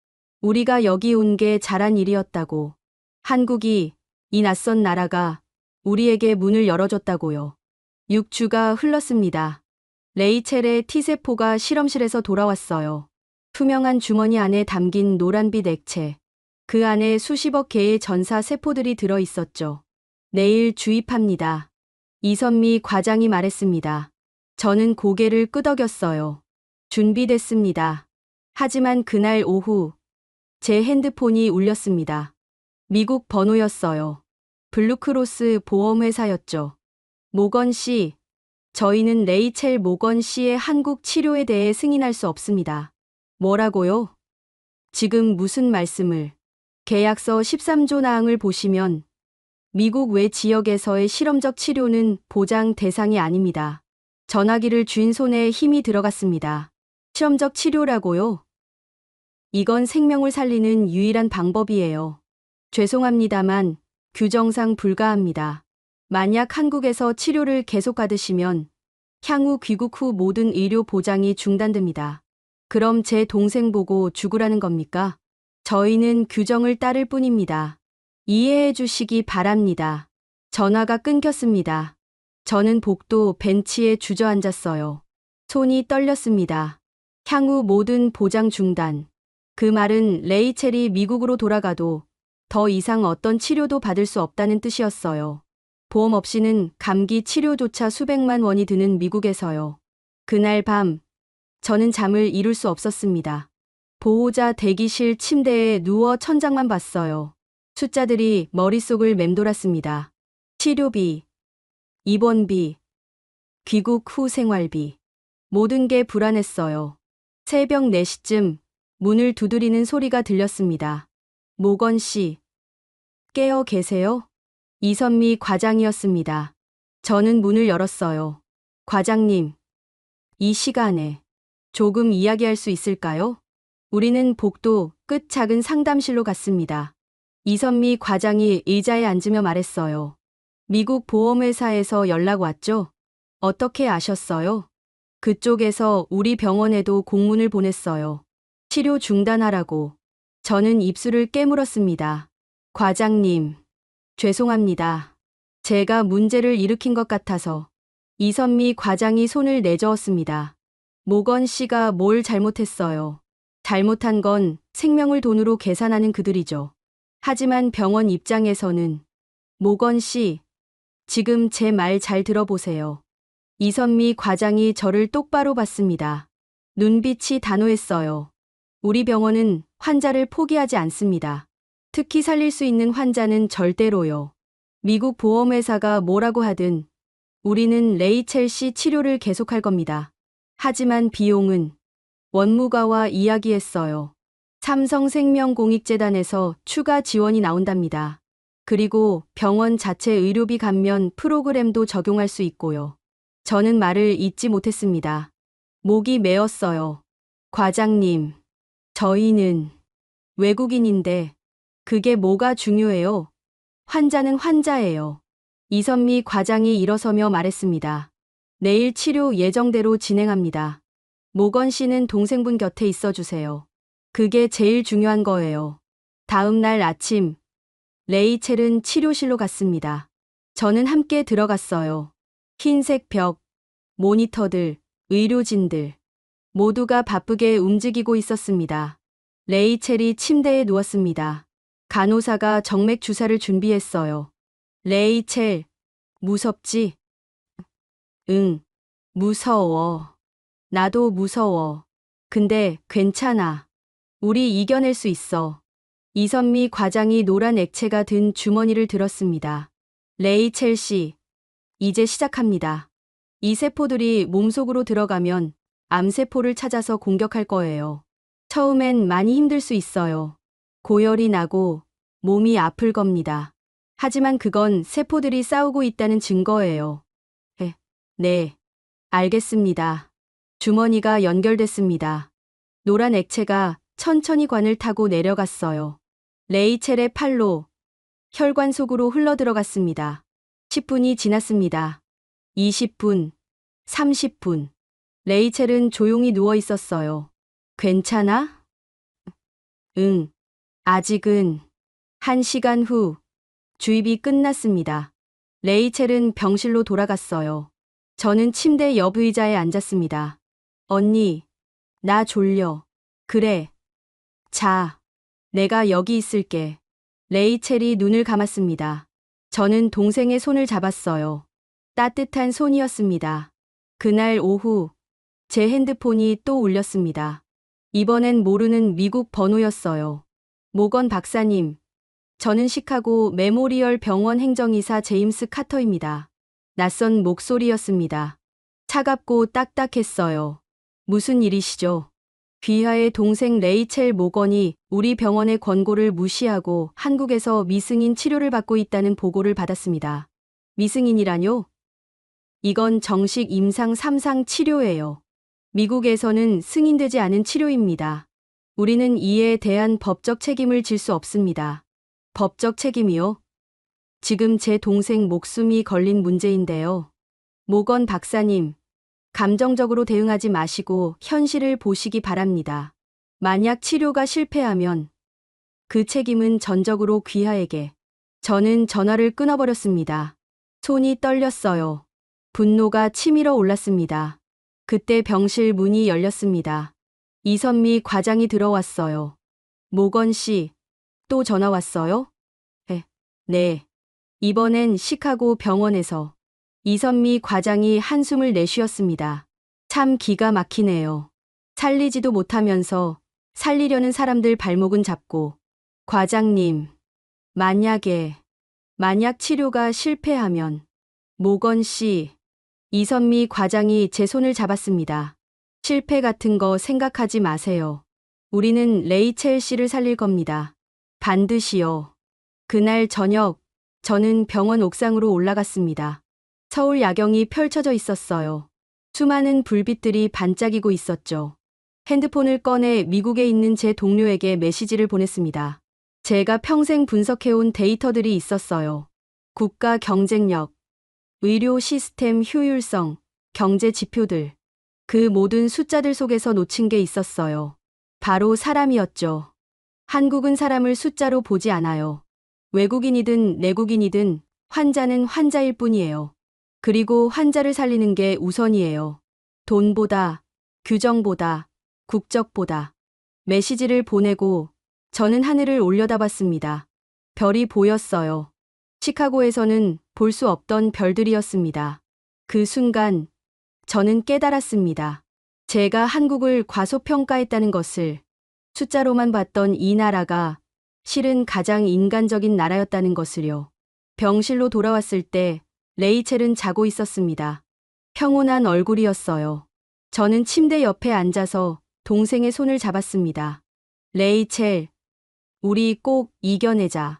우리가 여기 온 게 잘한 일이었다고. 한국이, 이 낯선 나라가 우리에게 문을 열어줬다고요. 6주가 흘렀습니다. 레이첼의 T세포가 실험실에서 돌아왔어요. 투명한 주머니 안에 담긴 노란빛 액체. 그 안에 수십억 개의 전사 세포들이 들어 있었죠. 내일 주입합니다. 이선미 과장이 말했습니다. 저는 고개를 끄덕였어요. 준비됐습니다. 하지만 그날 오후 제 핸드폰이 울렸습니다. 미국 번호였어요. 블루크로스 보험회사였죠. 모건 씨, 저희는 레이첼 모건 씨의 한국 치료에 대해 승인할 수 없습니다. 뭐라고요? 지금 무슨 말씀을? 계약서 13조 나항을 보시면 미국 외 지역에서의 실험적 치료는 보장 대상이 아닙니다. 전화기를 쥔 손에 힘이 들어갔습니다. 실험적 치료라고요? 이건 생명을 살리는 유일한 방법이에요. 죄송합니다만 규정상 불가합니다. 만약 한국에서 치료를 계속 받으시면 향후 귀국 후 모든 의료 보장이 중단됩니다. 그럼 제 동생 보고 죽으라는 겁니까? 저희는 규정을 따를 뿐입니다. 이해해 주시기 바랍니다. 전화가 끊겼습니다. 저는 복도 벤치에 주저앉았어요. 손이 떨렸습니다. 향후 모든 보장 중단. 그 말은 레이첼이 미국으로 돌아가도 더 이상 어떤 치료도 받을 수 없다는 뜻이었어요. 보험 없이는 감기 치료조차 수백만 원이 드는 미국에서요. 그날 밤, 저는 잠을 이룰 수 없었습니다. 보호자 대기실 침대에 누워 천장만 봤어요. 숫자들이 머릿속을 맴돌았습니다. 치료비, 입원비, 귀국 후 생활비. 모든 게 불안했어요. 새벽 4시쯤 문을 두드리는 소리가 들렸습니다. 모건 씨, 깨어 계세요? 이선미 과장이었습니다. 저는 문을 열었어요. 과장님, 이 시간에 조금 이야기할 수 있을까요? 우리는 복도 끝 작은 상담실로 갔습니다. 이선미 과장이 의자에 앉으며 말했어요. 미국 보험회사에서 연락 왔죠? 어떻게 아셨어요? 그쪽에서 우리 병원에도 공문을 보냈어요. 치료 중단하라고. 저는 입술을 깨물었습니다. 과장님, 죄송합니다. 제가 문제를 일으킨 것 같아서. 이선미 과장이 손을 내저었습니다. 모건 씨가 뭘 잘못했어요? 잘못한 건 생명을 돈으로 계산하는 그들이죠. 하지만 병원 입장에서는 모건 씨, 지금 제 말 잘 들어보세요. 이선미 과장이 저를 똑바로 봤습니다. 눈빛이 단호했어요. 우리 병원은 환자를 포기하지 않습니다. 특히 살릴 수 있는 환자는 절대로요. 미국 보험회사가 뭐라고 하든 우리는 레이첼 씨 치료를 계속할 겁니다. 하지만 비용은 원무과와 이야기했어요. 삼성생명공익재단에서 추가 지원이 나온답니다. 그리고 병원 자체 의료비 감면 프로그램도 적용할 수 있고요. 저는 말을 잇지 못했습니다. 목이 메었어요. 과장님, 저희는 외국인인데 그게 뭐가 중요해요? 환자는 환자예요. 이선미 과장이 일어서며 말했습니다. 내일 치료 예정대로 진행합니다. 모건 씨는 동생분 곁에 있어 주세요. 그게 제일 중요한 거예요. 다음 날 아침, 레이첼은 치료실로 갔습니다. 저는 함께 들어갔어요. 흰색 벽, 모니터들, 의료진들. 모두가 바쁘게 움직이고 있었습니다. 레이첼이 침대에 누웠습니다. 간호사가 정맥 주사를 준비했어요. 레이첼, 무섭지? 응, 무서워. 나도 무서워. 근데 괜찮아. 우리 이겨낼 수 있어. 이선미 과장이 노란 액체가 든 주머니를 들었습니다. 레이첼 씨, 이제 시작합니다. 이 세포들이 몸속으로 들어가면 암세포를 찾아서 공격할 거예요. 처음엔 많이 힘들 수 있어요. 고열이 나고 몸이 아플 겁니다. 하지만 그건 세포들이 싸우고 있다는 증거예요. 네, 알겠습니다. 주머니가 연결됐습니다. 노란 액체가 천천히 관을 타고 내려갔어요. 레이첼의 팔로 혈관 속으로 흘러들어갔습니다. 10분이 지났습니다. 20분, 30분. 레이첼은 조용히 누워 있었어요. 괜찮아? 응. 아직은. 1시간 후, 주입이 끝났습니다. 레이첼은 병실로 돌아갔어요. 저는 침대 옆 의자에 앉았습니다. 언니, 나 졸려. 그래. 자, 내가 여기 있을게. 레이첼이 눈을 감았습니다. 저는 동생의 손을 잡았어요. 따뜻한 손이었습니다. 그날 오후, 제 핸드폰이 또 울렸습니다. 이번엔 모르는 미국 번호였어요. 모건 박사님, 저는 시카고 메모리얼 병원 행정이사 제임스 카터입니다. 낯선 목소리였습니다. 차갑고 딱딱했어요. 무슨 일이시죠? 귀하의 동생 레이첼 모건이 우리 병원의 권고를 무시하고 한국에서 미승인 치료를 받고 있다는 보고를 받았습니다. 미승인이라뇨? 이건 정식 임상 3상 치료예요. 미국에서는 승인되지 않은 치료입니다. 우리는 이에 대한 법적 책임을 질 수 없습니다. 법적 책임이요? 지금 제 동생 목숨이 걸린 문제인데요. 모건 박사님, 감정적으로 대응하지 마시고 현실을 보시기 바랍니다. 만약 치료가 실패하면 그 책임은 전적으로 귀하에게. 저는 전화를 끊어버렸습니다. 손이 떨렸어요. 분노가 치밀어 올랐습니다. 그때 병실 문이 열렸습니다. 이선미 과장이 들어왔어요. 모건 씨, 또 전화 왔어요? 네. 이번엔 시카고 병원에서. 이선미 과장이 한숨을 내쉬었습니다. 참 기가 막히네요. 살리지도 못하면서 살리려는 사람들 발목은 잡고. 과장님, 만약 치료가 실패하면. 모건 씨, 이선미 과장이 제 손을 잡았습니다. 실패 같은 거 생각하지 마세요. 우리는 레이첼 씨를 살릴 겁니다. 반드시요. 그날 저녁, 저는 병원 옥상으로 올라갔습니다. 서울 야경이 펼쳐져 있었어요. 수많은 불빛들이 반짝이고 있었죠. 핸드폰을 꺼내 미국에 있는 제 동료에게 메시지를 보냈습니다. 제가 평생 분석해온 데이터들이 있었어요. 국가 경쟁력, 의료 시스템 효율성, 경제 지표들. 그 모든 숫자들 속에서 놓친 게 있었어요. 바로 사람이었죠. 한국은 사람을 숫자로 보지 않아요. 외국인이든 내국인이든 환자는 환자일 뿐이에요. 그리고 환자를 살리는 게 우선이에요. 돈보다, 규정보다, 국적보다. 메시지를 보내고 저는 하늘을 올려다봤습니다. 별이 보였어요. 시카고에서는 볼 수 없던 별들이었습니다. 그 순간 저는 깨달았습니다. 제가 한국을 과소평가했다는 것을. 숫자로만 봤던 이 나라가 실은 가장 인간적인 나라였다는 것을요. 병실로 돌아왔을 때 레이첼은 자고 있었습니다. 평온한 얼굴이었어요. 저는 침대 옆에 앉아서 동생의 손을 잡았습니다. 레이첼, 우리 꼭 이겨내자.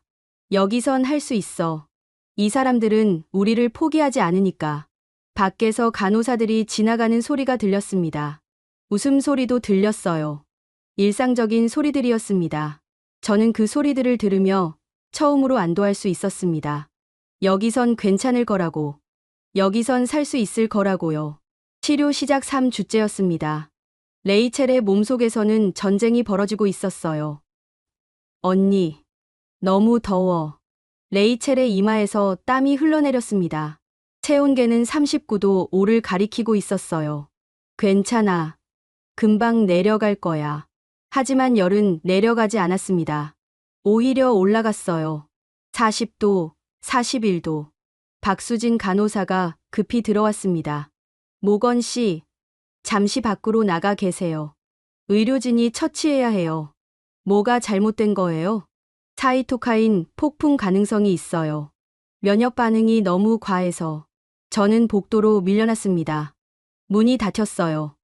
여기선 할 수 있어. 이 사람들은 우리를 포기하지 않으니까. 밖에서 간호사들이 지나가는 소리가 들렸습니다. 웃음소리도 들렸어요. 일상적인 소리들이었습니다. 저는 그 소리들을 들으며 처음으로 안도할 수 있었습니다. 여기선 괜찮을 거라고. 여기선 살 수 있을 거라고요. 치료 시작 3주째였습니다. 레이첼의 몸속에서는 전쟁이 벌어지고 있었어요. 언니, 너무 더워. 레이첼의 이마에서 땀이 흘러내렸습니다. 체온계는 39도 5를 가리키고 있었어요. 괜찮아. 금방 내려갈 거야. 하지만 열은 내려가지 않았습니다. 오히려 올라갔어요. 40도, 41도. 박수진 간호사가 급히 들어왔습니다. 모건 씨, 잠시 밖으로 나가 계세요. 의료진이 처치해야 해요. 뭐가 잘못된 거예요? 사이토카인 폭풍 가능성이 있어요. 면역 반응이 너무 과해서 저는 복도로 밀려났습니다. 문이 닫혔어요.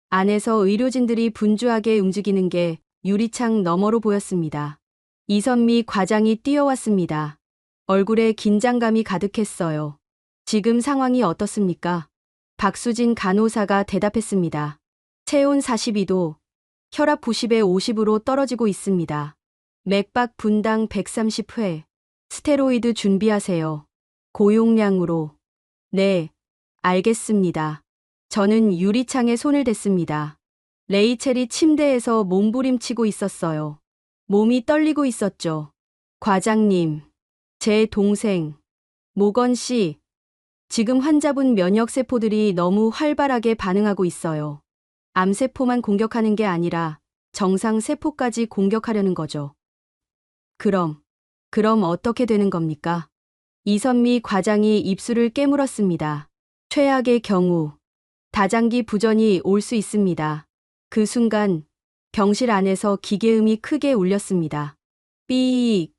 안에서 의료진들이 분주하게 움직이는 게 유리창 너머로 보였습니다. 이선미 과장이 뛰어왔습니다. 얼굴에 긴장감이 가득했어요. 지금 상황이 어떻습니까? 박수진 간호사가 대답했습니다. 체온 42도, 혈압 90에 50으로 떨어지고 있습니다. 맥박 분당 130회. 스테로이드 준비하세요. 고용량으로. 네, 알겠습니다. 저는 유리창에 손을 댔습니다. 레이첼이 침대에서 몸부림치고 있었어요. 몸이 떨리고 있었죠. 과장님, 제 동생, 모건 씨, 지금 환자분 면역세포들이 너무 활발하게 반응하고 있어요. 암세포만 공격하는 게 아니라 정상세포까지 공격하려는 거죠. 그럼 어떻게 되는 겁니까? 이선미 과장이 입술을 깨물었습니다. 최악의 경우, 다장기 부전이 올 수 있습니다. 그 순간 병실 안에서 기계음이 크게 울렸습니다. 삐익,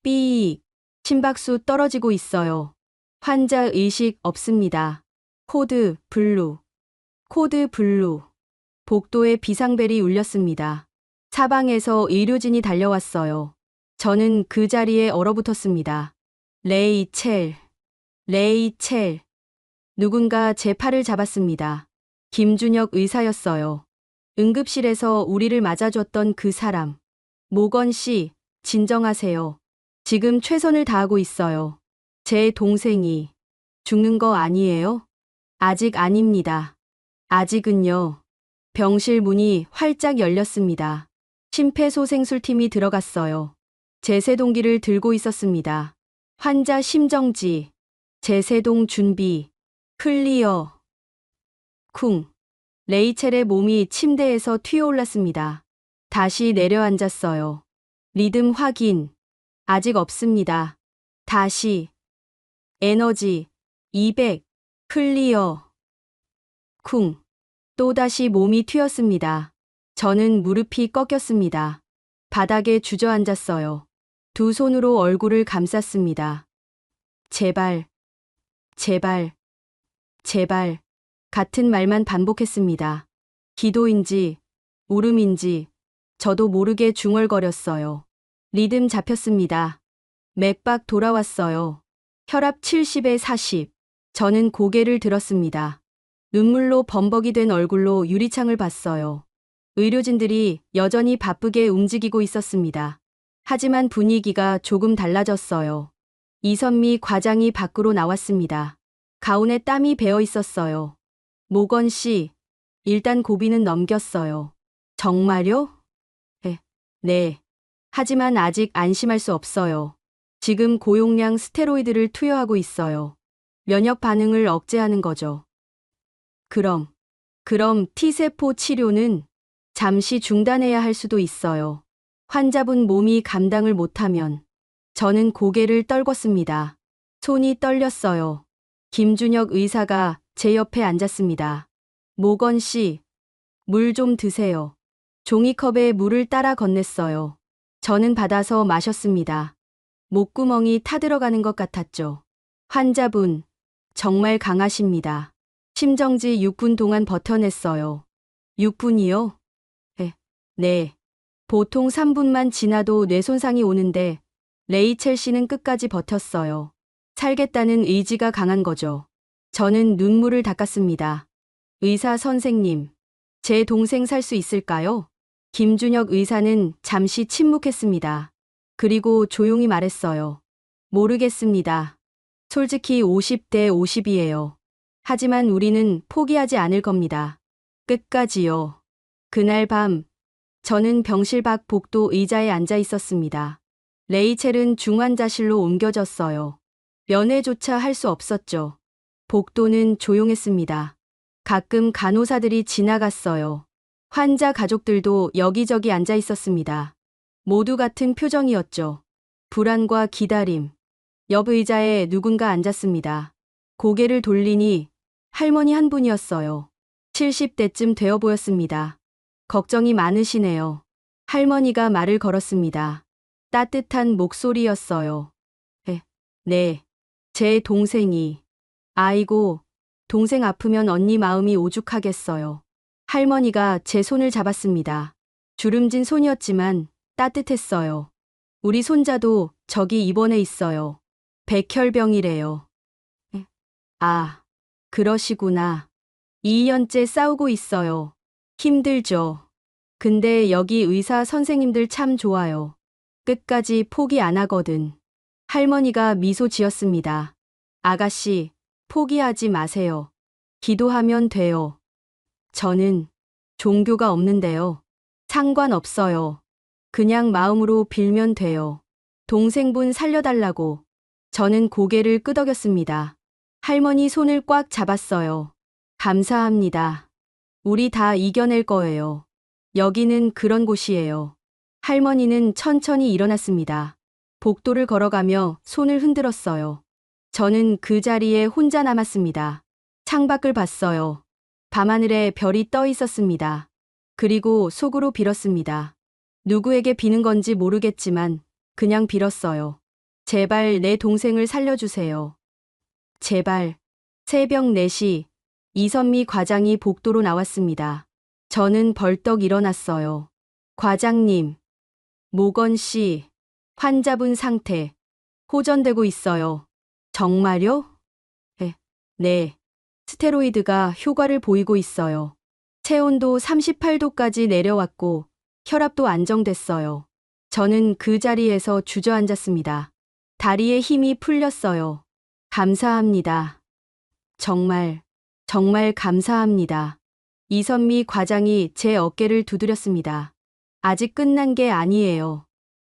삐익, 심박수 떨어지고 있어요. 환자 의식 없습니다. 코드 블루, 코드 블루. 복도에 비상벨이 울렸습니다. 사방에서 의료진이 달려왔어요. 저는 그 자리에 얼어붙었습니다. 레이첼, 레이첼. 누군가 제 팔을 잡았습니다. 김준혁 의사였어요. 응급실에서 우리를 맞아줬던 그 사람. 모건 씨, 진정하세요. 지금 최선을 다하고 있어요. 제 동생이 죽는 거 아니에요? 아직 아닙니다. 아직은요. 병실 문이 활짝 열렸습니다. 심폐소생술팀이 들어갔어요. 제세동기를 들고 있었습니다. 환자 심정지, 제세동 준비, 클리어. 쿵. 레이첼의 몸이 침대에서 튀어올랐습니다. 다시 내려앉았어요. 리듬 확인. 아직 없습니다. 다시. 에너지. 200. 클리어. 쿵. 또다시 몸이 튀었습니다. 저는 무릎이 꺾였습니다. 바닥에 주저앉았어요. 두 손으로 얼굴을 감쌌습니다. 제발, 제발, 제발. 같은 말만 반복했습니다. 기도인지, 울음인지, 저도 모르게 중얼거렸어요. 리듬 잡혔습니다. 맥박 돌아왔어요. 혈압 70에 40. 저는 고개를 들었습니다. 눈물로 범벅이 된 얼굴로 유리창을 봤어요. 의료진들이 여전히 바쁘게 움직이고 있었습니다. 하지만 분위기가 조금 달라졌어요. 이선미 과장이 밖으로 나왔습니다. 가운에 땀이 배어 있었어요. 모건 씨, 일단 고비는 넘겼어요. 정말요? 네. 하지만 아직 안심할 수 없어요. 지금 고용량 스테로이드를 투여하고 있어요. 면역 반응을 억제하는 거죠. 그럼 T세포 치료는 잠시 중단해야 할 수도 있어요. 환자분 몸이 감당을 못하면. 저는 고개를 떨궜습니다. 손이 떨렸어요. 김준혁 의사가 제 옆에 앉았습니다. 모건 씨, 물 좀 드세요. 종이컵에 물을 따라 건넸어요. 저는 받아서 마셨습니다. 목구멍이 타들어가는 것 같았죠. 환자분, 정말 강하십니다. 심정지 6분 동안 버텨냈어요. 6분이요? 네. 보통 3분만 지나도 뇌손상이 오는데 레이첼 씨는 끝까지 버텼어요. 살겠다는 의지가 강한 거죠. 저는 눈물을 닦았습니다. 의사 선생님, 제 동생 살 수 있을까요? 김준혁 의사는 잠시 침묵했습니다. 그리고 조용히 말했어요. 모르겠습니다. 솔직히 50대 50이에요. 하지만 우리는 포기하지 않을 겁니다. 끝까지요. 그날 밤, 저는 병실 밖 복도 의자에 앉아 있었습니다. 레이첼은 중환자실로 옮겨졌어요. 면회조차 할 수 없었죠. 복도는 조용했습니다. 가끔 간호사들이 지나갔어요. 환자 가족들도 여기저기 앉아 있었습니다. 모두 같은 표정이었죠. 불안과 기다림. 옆 의자에 누군가 앉았습니다. 고개를 돌리니 할머니 한 분이었어요. 70대쯤 되어 보였습니다. 걱정이 많으시네요. 할머니가 말을 걸었습니다. 따뜻한 목소리였어요. 네. 제 동생이. 아이고, 동생 아프면 언니 마음이 오죽하겠어요. 할머니가 제 손을 잡았습니다. 주름진 손이었지만 따뜻했어요. 우리 손자도 저기 입원해 있어요. 백혈병이래요. 아, 그러시구나. 2년째 싸우고 있어요. 힘들죠. 근데 여기 의사 선생님들 참 좋아요. 끝까지 포기 안 하거든. 할머니가 미소 지었습니다. 아가씨, 포기하지 마세요. 기도하면 돼요. 저는 종교가 없는데요. 상관없어요. 그냥 마음으로 빌면 돼요. 동생분 살려달라고. 저는 고개를 끄덕였습니다. 할머니 손을 꽉 잡았어요. 감사합니다. 우리 다 이겨낼 거예요. 여기는 그런 곳이에요. 할머니는 천천히 일어났습니다. 복도를 걸어가며 손을 흔들었어요. 저는 그 자리에 혼자 남았습니다. 창밖을 봤어요. 밤하늘에 별이 떠 있었습니다. 그리고 속으로 빌었습니다. 누구에게 비는 건지 모르겠지만 그냥 빌었어요. 제발 내 동생을 살려주세요. 제발. 새벽 4시 이선미 과장이 복도로 나왔습니다. 저는 벌떡 일어났어요. 과장님, 모건 씨, 환자분 상태 호전되고 있어요. 정말요? 네. 스테로이드가 효과를 보이고 있어요. 체온도 38도까지 내려왔고 혈압도 안정됐어요. 저는 그 자리에서 주저앉았습니다. 다리에 힘이 풀렸어요. 감사합니다. 정말 감사합니다. 이선미 과장이 제 어깨를 두드렸습니다. 아직 끝난 게 아니에요.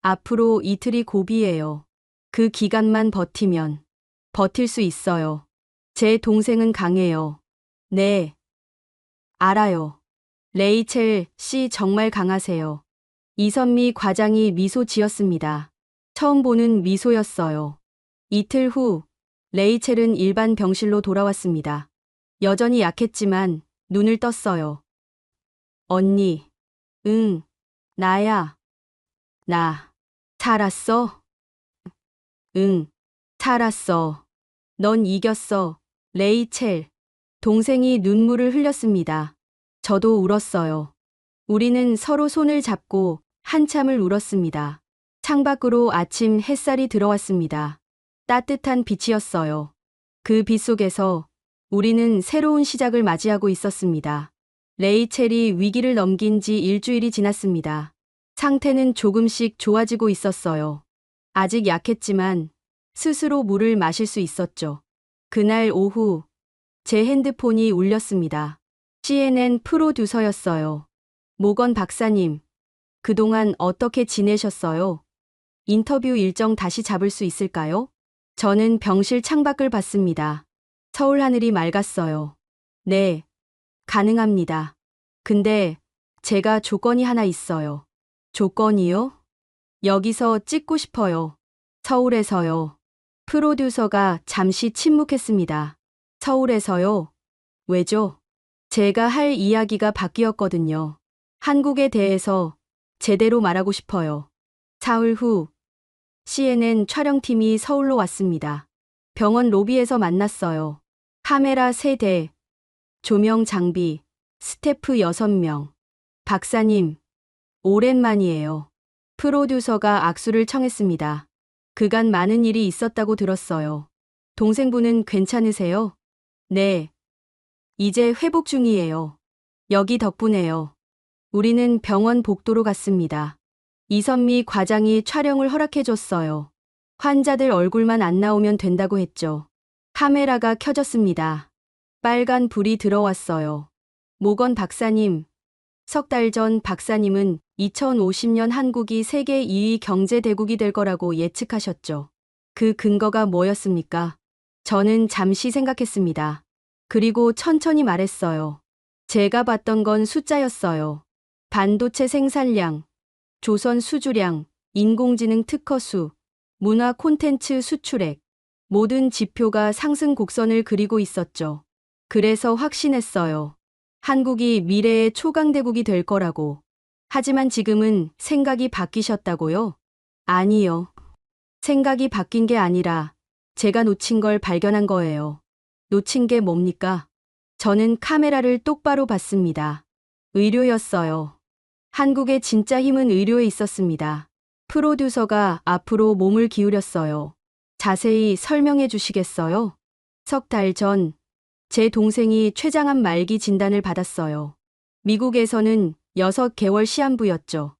앞으로 이틀이 고비예요. 그 기간만 버티면 버틸 수 있어요. 제 동생은 강해요. 네. 알아요. 레이첼 씨 정말 강하세요. 이선미 과장이 미소 지었습니다. 처음 보는 미소였어요. 이틀 후 레이첼은 일반 병실로 돌아왔습니다. 여전히 약했지만 눈을 떴어요. 언니. 응. 나야. 나. 살았어? 응. 살았어. 넌 이겼어. 레이첼. 동생이 눈물을 흘렸습니다. 저도 울었어요. 우리는 서로 손을 잡고 한참을 울었습니다. 창밖으로 아침 햇살이 들어왔습니다. 따뜻한 빛이었어요. 그 빛 속에서 우리는 새로운 시작을 맞이하고 있었습니다. 레이첼이 위기를 넘긴 지 일주일이 지났습니다. 상태는 조금씩 좋아지고 있었어요. 아직 약했지만 스스로 물을 마실 수 있었죠. 그날 오후 제 핸드폰이 울렸습니다. CNN 프로듀서였어요. 모건 박사님, 그동안 어떻게 지내셨어요? 인터뷰 일정 다시 잡을 수 있을까요? 저는 병실 창밖을 봤습니다. 서울 하늘이 맑았어요. 네, 가능합니다. 근데 제가 조건이 하나 있어요. 조건이요? 여기서 찍고 싶어요. 서울에서요. 프로듀서가 잠시 침묵했습니다. 서울에서요? 왜죠? 제가 할 이야기가 바뀌었거든요. 한국에 대해서 제대로 말하고 싶어요. 사흘 후 CNN 촬영팀이 서울로 왔습니다. 병원 로비에서 만났어요. 카메라 3대, 조명 장비, 스태프 6명. 박사님, 오랜만이에요. 프로듀서가 악수를 청했습니다. 그간 많은 일이 있었다고 들었어요. 동생분은 괜찮으세요? 네. 이제 회복 중이에요. 여기 덕분에요. 우리는 병원 복도로 갔습니다. 이선미 과장이 촬영을 허락해줬어요. 환자들 얼굴만 안 나오면 된다고 했죠. 카메라가 켜졌습니다. 빨간 불이 들어왔어요. 모건 박사님, 석 달 전 박사님은 2050년 한국이 세계 2위 경제 대국이 될 거라고 예측하셨죠. 그 근거가 뭐였습니까? 저는 잠시 생각했습니다. 그리고 천천히 말했어요. 제가 봤던 건 숫자였어요. 반도체 생산량, 조선 수주량, 인공지능 특허수, 문화 콘텐츠 수출액, 모든 지표가 상승 곡선을 그리고 있었죠. 그래서 확신했어요. 한국이 미래의 초강대국이 될 거라고. 하지만 지금은 생각이 바뀌셨다고요? 아니요. 생각이 바뀐 게 아니라 제가 놓친 걸 발견한 거예요. 놓친 게 뭡니까? 저는 카메라를 똑바로 봤습니다. 의료였어요. 한국의 진짜 힘은 의료에 있었습니다. 프로듀서가 앞으로 몸을 기울였어요. 자세히 설명해 주시겠어요? 석 달 전, 제 동생이 췌장암 말기 진단을 받았어요. 미국에서는 6개월 시한부였죠.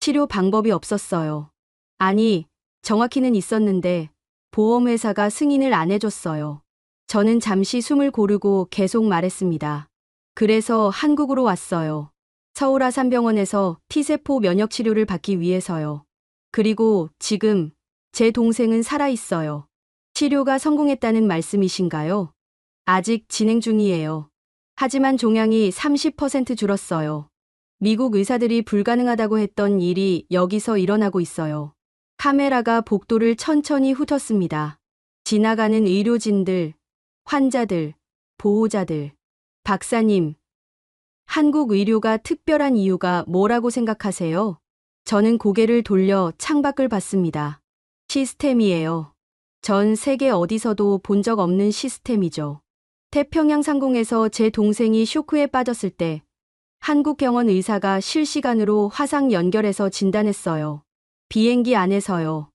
치료 방법이 없었어요. 아니, 정확히는 있었는데 보험회사가 승인을 안 해줬어요. 저는 잠시 숨을 고르고 계속 말했습니다. 그래서 한국으로 왔어요. 서울 아산병원에서 T세포 면역 치료를 받기 위해서요. 그리고 지금 제 동생은 살아있어요. 치료가 성공했다는 말씀이신가요? 아직 진행 중이에요. 하지만 종양이 30% 줄었어요. 미국 의사들이 불가능하다고 했던 일이 여기서 일어나고 있어요. 카메라가 복도를 천천히 훑었습니다. 지나가는 의료진들, 환자들, 보호자들. 박사님, 한국 의료가 특별한 이유가 뭐라고 생각하세요? 저는 고개를 돌려 창밖을 봤습니다. 시스템이에요. 전 세계 어디서도 본 적 없는 시스템이죠. 태평양 상공에서 제 동생이 쇼크에 빠졌을 때 한국 병원 의사가 실시간으로 화상 연결해서 진단했어요. 비행기 안에서요.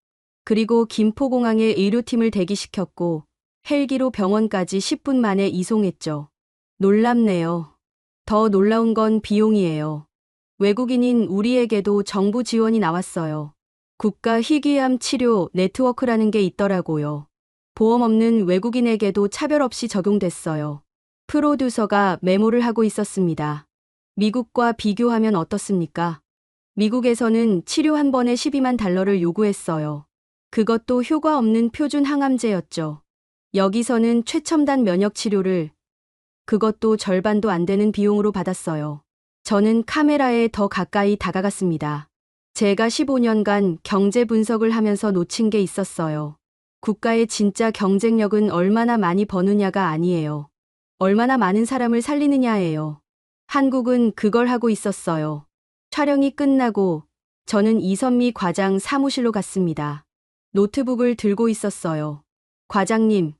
그리고 김포공항에 의료팀을 대기시켰고 헬기로 병원까지 10분 만에 이송했죠. 놀랍네요. 더 놀라운 건 비용이에요. 외국인인 우리에게도 정부 지원이 나왔어요. 국가 희귀암 치료 네트워크라는 게 있더라고요. 보험 없는 외국인에게도 차별 없이 적용됐어요. 프로듀서가 메모를 하고 있었습니다. 미국과 비교하면 어떻습니까? 미국에서는 치료 한 번에 $12만 요구했어요. 그것도 효과 없는 표준 항암제였죠. 여기서는 최첨단 면역 치료를 그것도 절반도 안 되는 비용으로 받았어요. 저는 카메라에 더 가까이 다가갔습니다. 제가 15년간 경제 분석을 하면서 놓친 게 있었어요. 국가의 진짜 경쟁력은 얼마나 많이 버느냐가 아니에요. 얼마나 많은 사람을 살리느냐예요. 한국은 그걸 하고 있었어요. 촬영이 끝나고 저는 이선미 과장 사무실로 갔습니다. 노트북을 들고 있었어요. 과장님,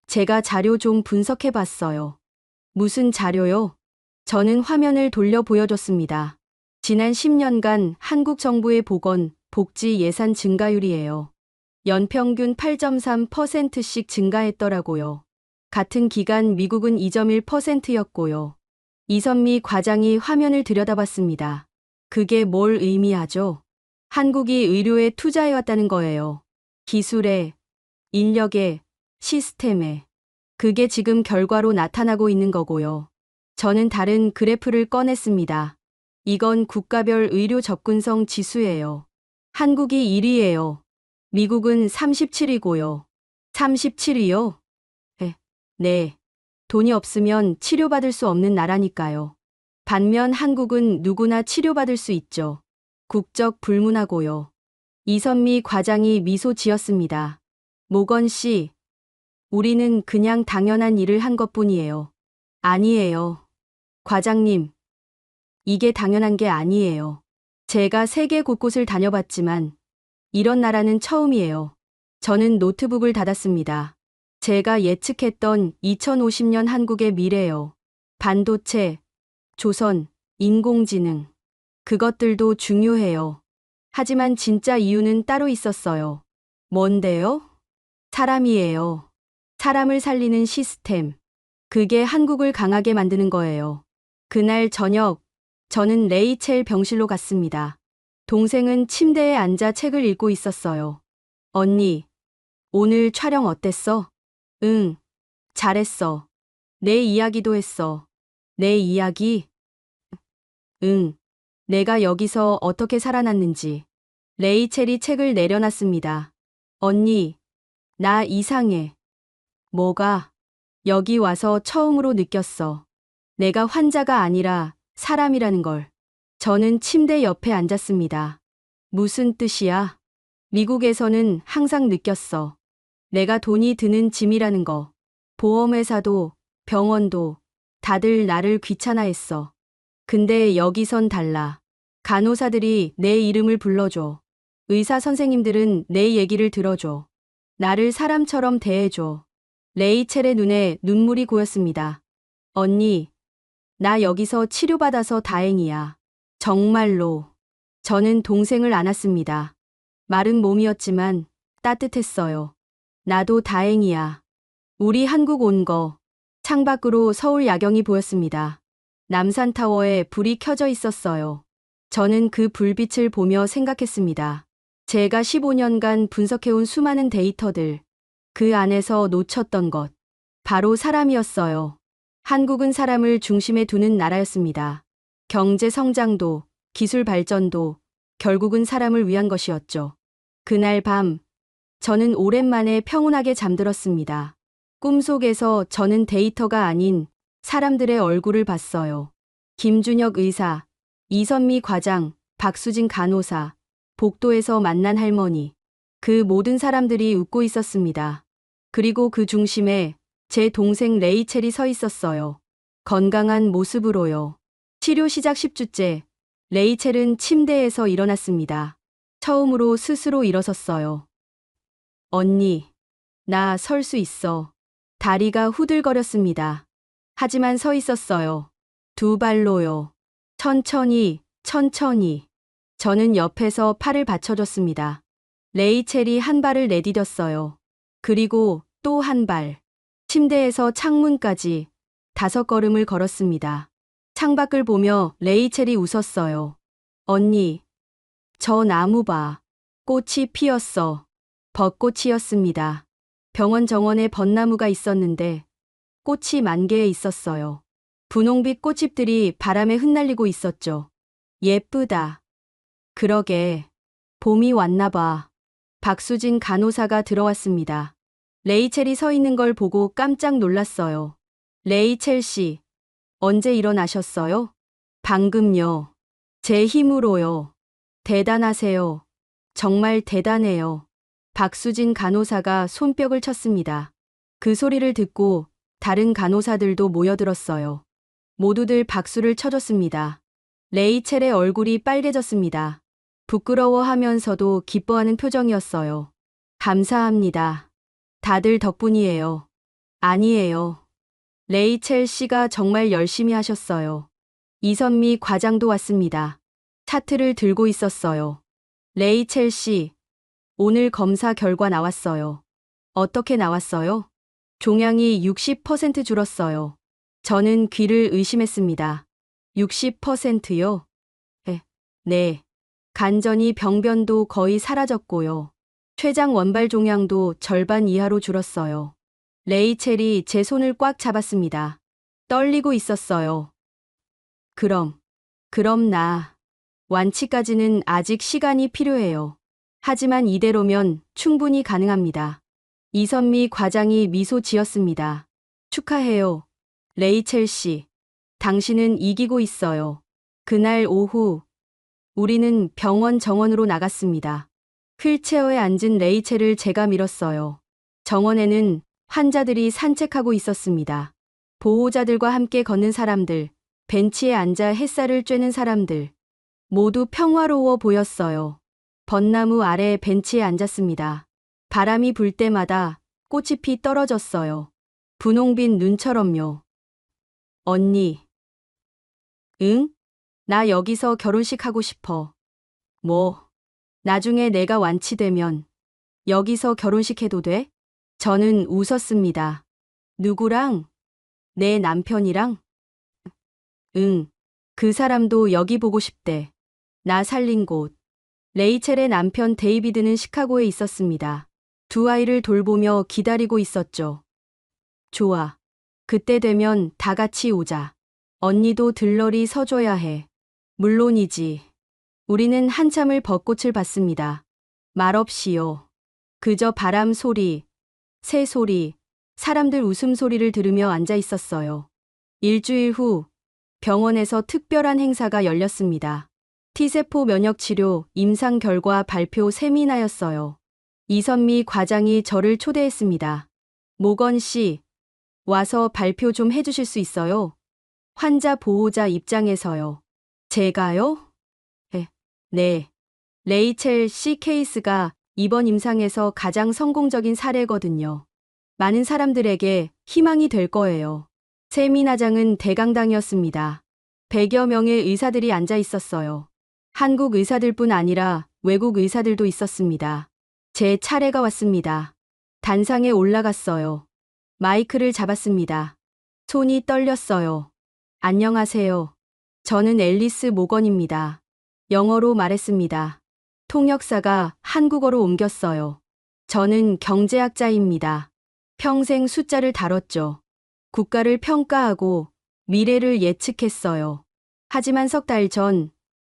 제가 자료 좀 분석해 봤어요. 무슨 자료요? 저는 화면을 돌려 보여줬습니다. 지난 10년간 한국 정부의 보건, 복지 예산 증가율이에요. 연평균 8.3%씩 증가했더라고요. 같은 기간 미국은 2.1%였고요. 이선미 과장이 화면을 들여다봤습니다. 그게 뭘 의미하죠? 한국이 의료에 투자해왔다는 거예요. 기술에, 인력에, 시스템에. 그게 지금 결과로 나타나고 있는 거고요. 저는 다른 그래프를 꺼냈습니다. 이건 국가별 의료 접근성 지수예요. 한국이 1위예요. 미국은 37위고요. 37위요? 네. 돈이 없으면 치료받을 수 없는 나라니까요. 반면 한국은 누구나 치료받을 수 있죠. 국적 불문하고요. 이선미 과장이 미소 지었습니다. 모건 씨, 우리는 그냥 당연한 일을 한 것뿐이에요. 아니에요. 과장님, 이게 당연한 게 아니에요. 제가 세계 곳곳을 다녀봤지만 이런 나라는 처음이에요. 저는 노트북을 닫았습니다. 제가 예측했던 2050년 한국의 미래요. 반도체, 조선, 인공지능. 그것들도 중요해요. 하지만 진짜 이유는 따로 있었어요. 뭔데요? 사람이에요. 사람을 살리는 시스템. 그게 한국을 강하게 만드는 거예요. 그날 저녁, 저는 레이첼 병실로 갔습니다. 동생은 침대에 앉아 책을 읽고 있었어요. 언니, 오늘 촬영 어땠어? 응, 잘했어. 내 이야기도 했어. 내 이야기? 응, 내가 여기서 어떻게 살아났는지. 레이첼이 책을 내려놨습니다. 언니, 나 이상해. 뭐가? 여기 와서 처음으로 느꼈어. 내가 환자가 아니라 사람이라는 걸. 저는 침대 옆에 앉았습니다. 무슨 뜻이야? 미국에서는 항상 느꼈어. 내가 돈이 드는 짐이라는 거. 보험회사도, 병원도, 다들 나를 귀찮아했어. 근데 여기선 달라. 간호사들이 내 이름을 불러줘. 의사 선생님들은 내 얘기를 들어줘. 나를 사람처럼 대해줘. 레이첼의 눈에 눈물이 고였습니다. 언니, 나 여기서 치료받아서 다행이야. 정말로. 저는 동생을 안았습니다. 마른 몸이었지만 따뜻했어요. 나도 다행이야. 우리 한국 온 거. 창밖으로 서울 야경이 보였습니다. 남산타워에 불이 켜져 있었어요. 저는 그 불빛을 보며 생각했습니다. 제가 15년간 분석해온 수많은 데이터들. 그 안에서 놓쳤던 것. 바로 사람이었어요. 한국은 사람을 중심에 두는 나라였습니다. 경제 성장도, 기술 발전도 결국은 사람을 위한 것이었죠. 그날 밤, 저는 오랜만에 평온하게 잠들었습니다. 꿈속에서 저는 데이터가 아닌 사람들의 얼굴을 봤어요. 김준혁 의사, 이선미 과장, 박수진 간호사, 복도에서 만난 할머니. 그 모든 사람들이 웃고 있었습니다. 그리고 그 중심에 제 동생 레이첼이 서 있었어요. 건강한 모습으로요. 치료 시작 10주째, 레이첼은 침대에서 일어났습니다. 처음으로 스스로 일어섰어요. 언니, 나 설 수 있어. 다리가 후들거렸습니다. 하지만 서 있었어요. 두 발로요. 천천히, 천천히. 저는 옆에서 팔을 받쳐줬습니다. 레이첼이 한 발을 내디뎠어요. 그리고 또 한 발. 침대에서 창문까지 5걸음을 걸었습니다. 창밖을 보며 레이첼이 웃었어요. 언니, 저 나무 봐. 꽃이 피었어. 벚꽃이었습니다. 병원 정원에 벚나무가 있었는데 꽃이 만개에 있었어요. 분홍빛 꽃잎들이 바람에 흩날리고 있었죠. 예쁘다. 그러게. 봄이 왔나 봐. 박수진 간호사가 들어왔습니다. 레이첼이 서 있는 걸 보고 깜짝 놀랐어요. 레이첼 씨, 언제 일어나셨어요? 방금요. 제 힘으로요. 대단하세요. 정말 대단해요. 박수진 간호사가 손뼉을 쳤습니다. 그 소리를 듣고 다른 간호사들도 모여들었어요. 모두들 박수를 쳐줬습니다. 레이첼의 얼굴이 빨개졌습니다. 부끄러워하면서도 기뻐하는 표정이었어요. 감사합니다. 다들 덕분이에요. 아니에요. 레이첼 씨가 정말 열심히 하셨어요. 이선미 과장도 왔습니다. 차트를 들고 있었어요. 레이첼 씨, 오늘 검사 결과 나왔어요. 어떻게 나왔어요? 종양이 60% 줄었어요. 저는 귀를 의심했습니다. 60%요? 네. 간전이 병변도 거의 사라졌고요. 췌장 원발 종양도 절반 이하로 줄었어요. 레이첼이 제 손을 꽉 잡았습니다. 떨리고 있었어요. 그럼 완치까지는 아직 시간이 필요해요. 하지만 이대로면 충분히 가능합니다. 이선미 과장이 미소 지었습니다. 축하해요. 레이첼 씨. 당신은 이기고 있어요. 그날 오후, 우리는 병원 정원으로 나갔습니다. 휠체어에 앉은 레이첼을 제가 밀었어요. 정원에는 환자들이 산책하고 있었습니다. 보호자들과 함께 걷는 사람들, 벤치에 앉아 햇살을 쬐는 사람들. 모두 평화로워 보였어요. 벚나무 아래 벤치에 앉았습니다. 바람이 불 때마다 꽃잎이 떨어졌어요. 분홍빛 눈처럼요. 언니. 응? 나 여기서 결혼식 하고 싶어. 뭐? 나중에 내가 완치되면 여기서 결혼식 해도 돼? 저는 웃었습니다. 누구랑? 내 남편이랑? 응. 그 사람도 여기 보고 싶대. 나 살린 곳. 레이첼의 남편 데이비드는 시카고에 있었습니다. 두 아이를 돌보며 기다리고 있었죠. 좋아. 그때 되면 다 같이 오자. 언니도 들러리 서줘야 해. 물론이지. 우리는 한참을 벚꽃을 봤습니다. 말없이요. 그저 바람 소리, 새 소리, 사람들 웃음소리를 들으며 앉아 있었어요. 일주일 후 병원에서 특별한 행사가 열렸습니다. T세포 면역 치료 임상 결과 발표 세미나였어요. 이선미 과장이 저를 초대했습니다. 모건 씨, 와서 발표 좀 해주실 수 있어요? 환자 보호자 입장에서요. 제가요? 네. 레이첼 씨 케이스가 이번 임상에서 가장 성공적인 사례거든요. 많은 사람들에게 희망이 될 거예요. 세미나장은 대강당이었습니다. 100여 명의 의사들이 앉아 있었어요. 한국 의사들뿐 아니라 외국 의사들도 있었습니다. 제 차례가 왔습니다. 단상에 올라갔어요. 마이크를 잡았습니다. 손이 떨렸어요. 안녕하세요. 저는 앨리스 모건입니다. 영어로 말했습니다. 통역사가 한국어로 옮겼어요. 저는 경제학자입니다. 평생 숫자를 다뤘죠. 국가를 평가하고 미래를 예측했어요. 하지만 석 달 전,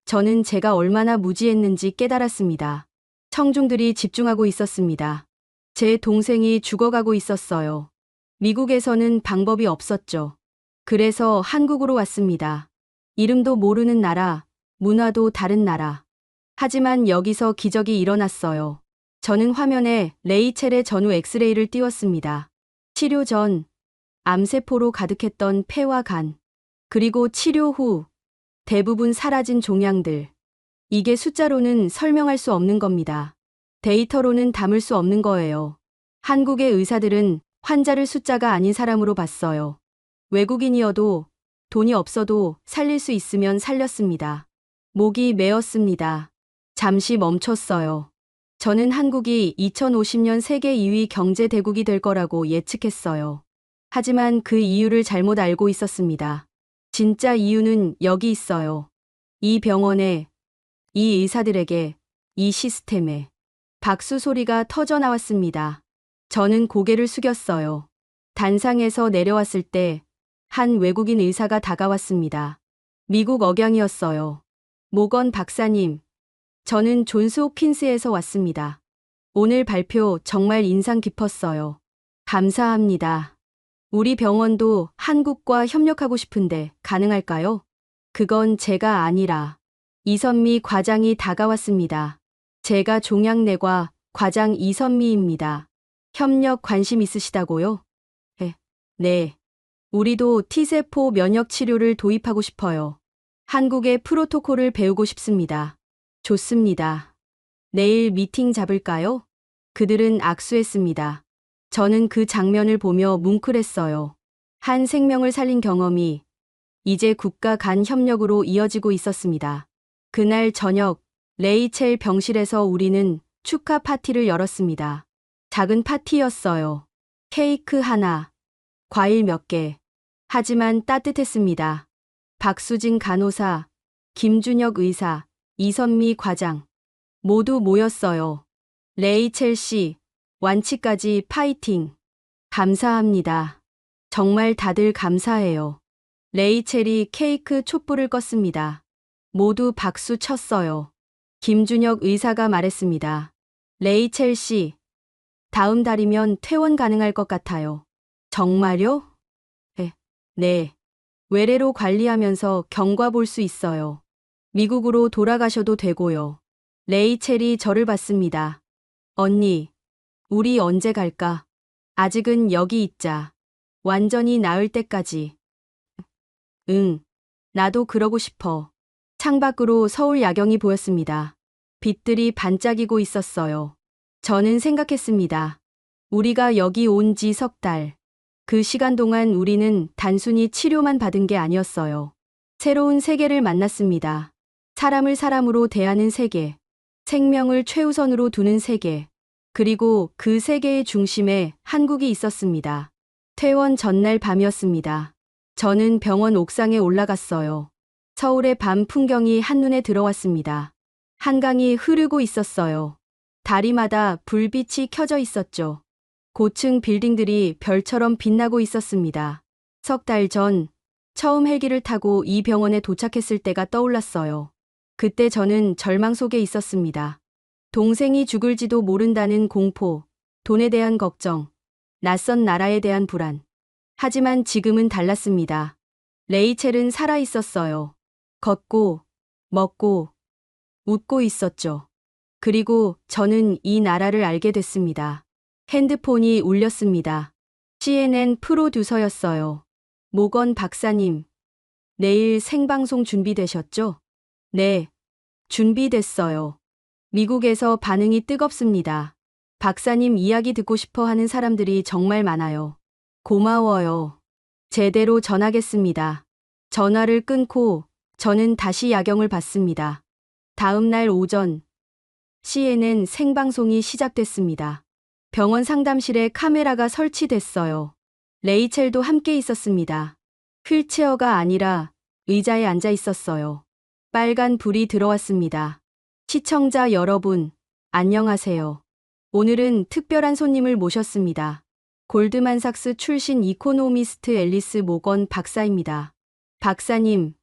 저는 제가 얼마나 무지했는지 깨달았습니다. 청중들이 집중하고 있었습니다. 제 동생이 죽어가고 있었어요. 미국에서는 방법이 없었죠. 그래서 한국으로 왔습니다. 이름도 모르는 나라, 문화도 다른 나라. 하지만 여기서 기적이 일어났어요. 저는 화면에 레이첼의 전후 엑스레이를 띄웠습니다. 치료 전, 암세포로 가득했던 폐와 간, 그리고 치료 후, 대부분 사라진 종양들. 이게 숫자로는 설명할 수 없는 겁니다. 데이터로는 담을 수 없는 거예요. 한국의 의사들은 환자를 숫자가 아닌 사람으로 봤어요. 외국인이어도 돈이 없어도 살릴 수 있으면 살렸습니다. 목이 메었습니다. 잠시 멈췄어요. 저는 한국이 2050년 세계 2위 경제 대국이 될 거라고 예측했어요. 하지만 그 이유를 잘못 알고 있었습니다. 진짜 이유는 여기 있어요. 이 병원에, 이 의사들에게, 이 시스템에. 박수 소리가 터져 나왔습니다. 저는 고개를 숙였어요. 단상에서 내려왔을 때 한 외국인 의사가 다가왔습니다. 미국 억양이었어요. 모건 박사님, 저는 존스 홉킨스에서 왔습니다. 오늘 발표 정말 인상 깊었어요. 감사합니다. 우리 병원도 한국과 협력하고 싶은데 가능할까요? 그건 제가 아니라 이선미 과장이 다가왔습니다. 제가 종양내과 과장 이선미입니다. 협력 관심 있으시다고요? 네. 우리도 T세포 면역 치료를 도입하고 싶어요. 한국의 프로토콜을 배우고 싶습니다. 좋습니다. 내일 미팅 잡을까요? 그들은 악수했습니다. 저는 그 장면을 보며 뭉클했어요. 한 생명을 살린 경험이 이제 국가 간 협력으로 이어지고 있었습니다. 그날 저녁, 레이첼 병실에서 우리는 축하 파티를 열었습니다. 작은 파티였어요. 케이크 하나, 과일 몇 개. 하지만 따뜻했습니다. 박수진 간호사, 김준혁 의사, 이선미 과장. 모두 모였어요. 레이첼 씨, 완치까지 파이팅. 감사합니다. 정말 다들 감사해요. 레이첼이 케이크 촛불을 껐습니다. 모두 박수 쳤어요. 김준혁 의사가 말했습니다. 레이첼 씨, 다음 달이면 퇴원 가능할 것 같아요. 정말요? 네. 외래로 관리하면서 경과 볼 수 있어요. 미국으로 돌아가셔도 되고요. 레이첼이 저를 봤습니다. 언니, 우리 언제 갈까? 아직은 여기 있자. 완전히 나을 때까지. 응, 나도 그러고 싶어. 창밖으로 서울 야경이 보였습니다. 빛들이 반짝이고 있었어요. 저는 생각했습니다. 우리가 여기 온 지 석 달. 그 시간 동안 우리는 단순히 치료만 받은 게 아니었어요. 새로운 세계를 만났습니다. 사람을 사람으로 대하는 세계, 생명을 최우선으로 두는 세계, 그리고 그 세계의 중심에 한국이 있었습니다. 퇴원 전날 밤이었습니다. 저는 병원 옥상에 올라갔어요. 서울의 밤 풍경이 한눈에 들어왔습니다. 한강이 흐르고 있었어요. 다리마다 불빛이 켜져 있었죠. 고층 빌딩들이 별처럼 빛나고 있었습니다. 석 달 전, 처음 헬기를 타고 이 병원에 도착했을 때가 떠올랐어요. 그때 저는 절망 속에 있었습니다. 동생이 죽을지도 모른다는 공포, 돈에 대한 걱정, 낯선 나라에 대한 불안. 하지만 지금은 달랐습니다. 레이첼은 살아 있었어요. 걷고, 먹고, 웃고 있었죠. 그리고 저는 이 나라를 알게 됐습니다. 핸드폰이 울렸습니다. CNN 프로듀서였어요. 모건 박사님, 내일 생방송 준비되셨죠? 네, 준비됐어요. 미국에서 반응이 뜨겁습니다. 박사님 이야기 듣고 싶어 하는 사람들이 정말 많아요. 고마워요. 제대로 전하겠습니다. 전화를 끊고 저는 다시 야경을 봤습니다. 다음 날 오전 CNN 생방송이 시작됐습니다. 병원 상담실에 카메라가 설치됐어요. 레이첼도 함께 있었습니다. 휠체어가 아니라 의자에 앉아 있었어요. 빨간 불이 들어왔습니다. 시청자 여러분, 안녕하세요. 오늘은 특별한 손님을 모셨습니다. 골드만삭스 출신 이코노미스트 앨리스 모건 박사입니다. 박사님,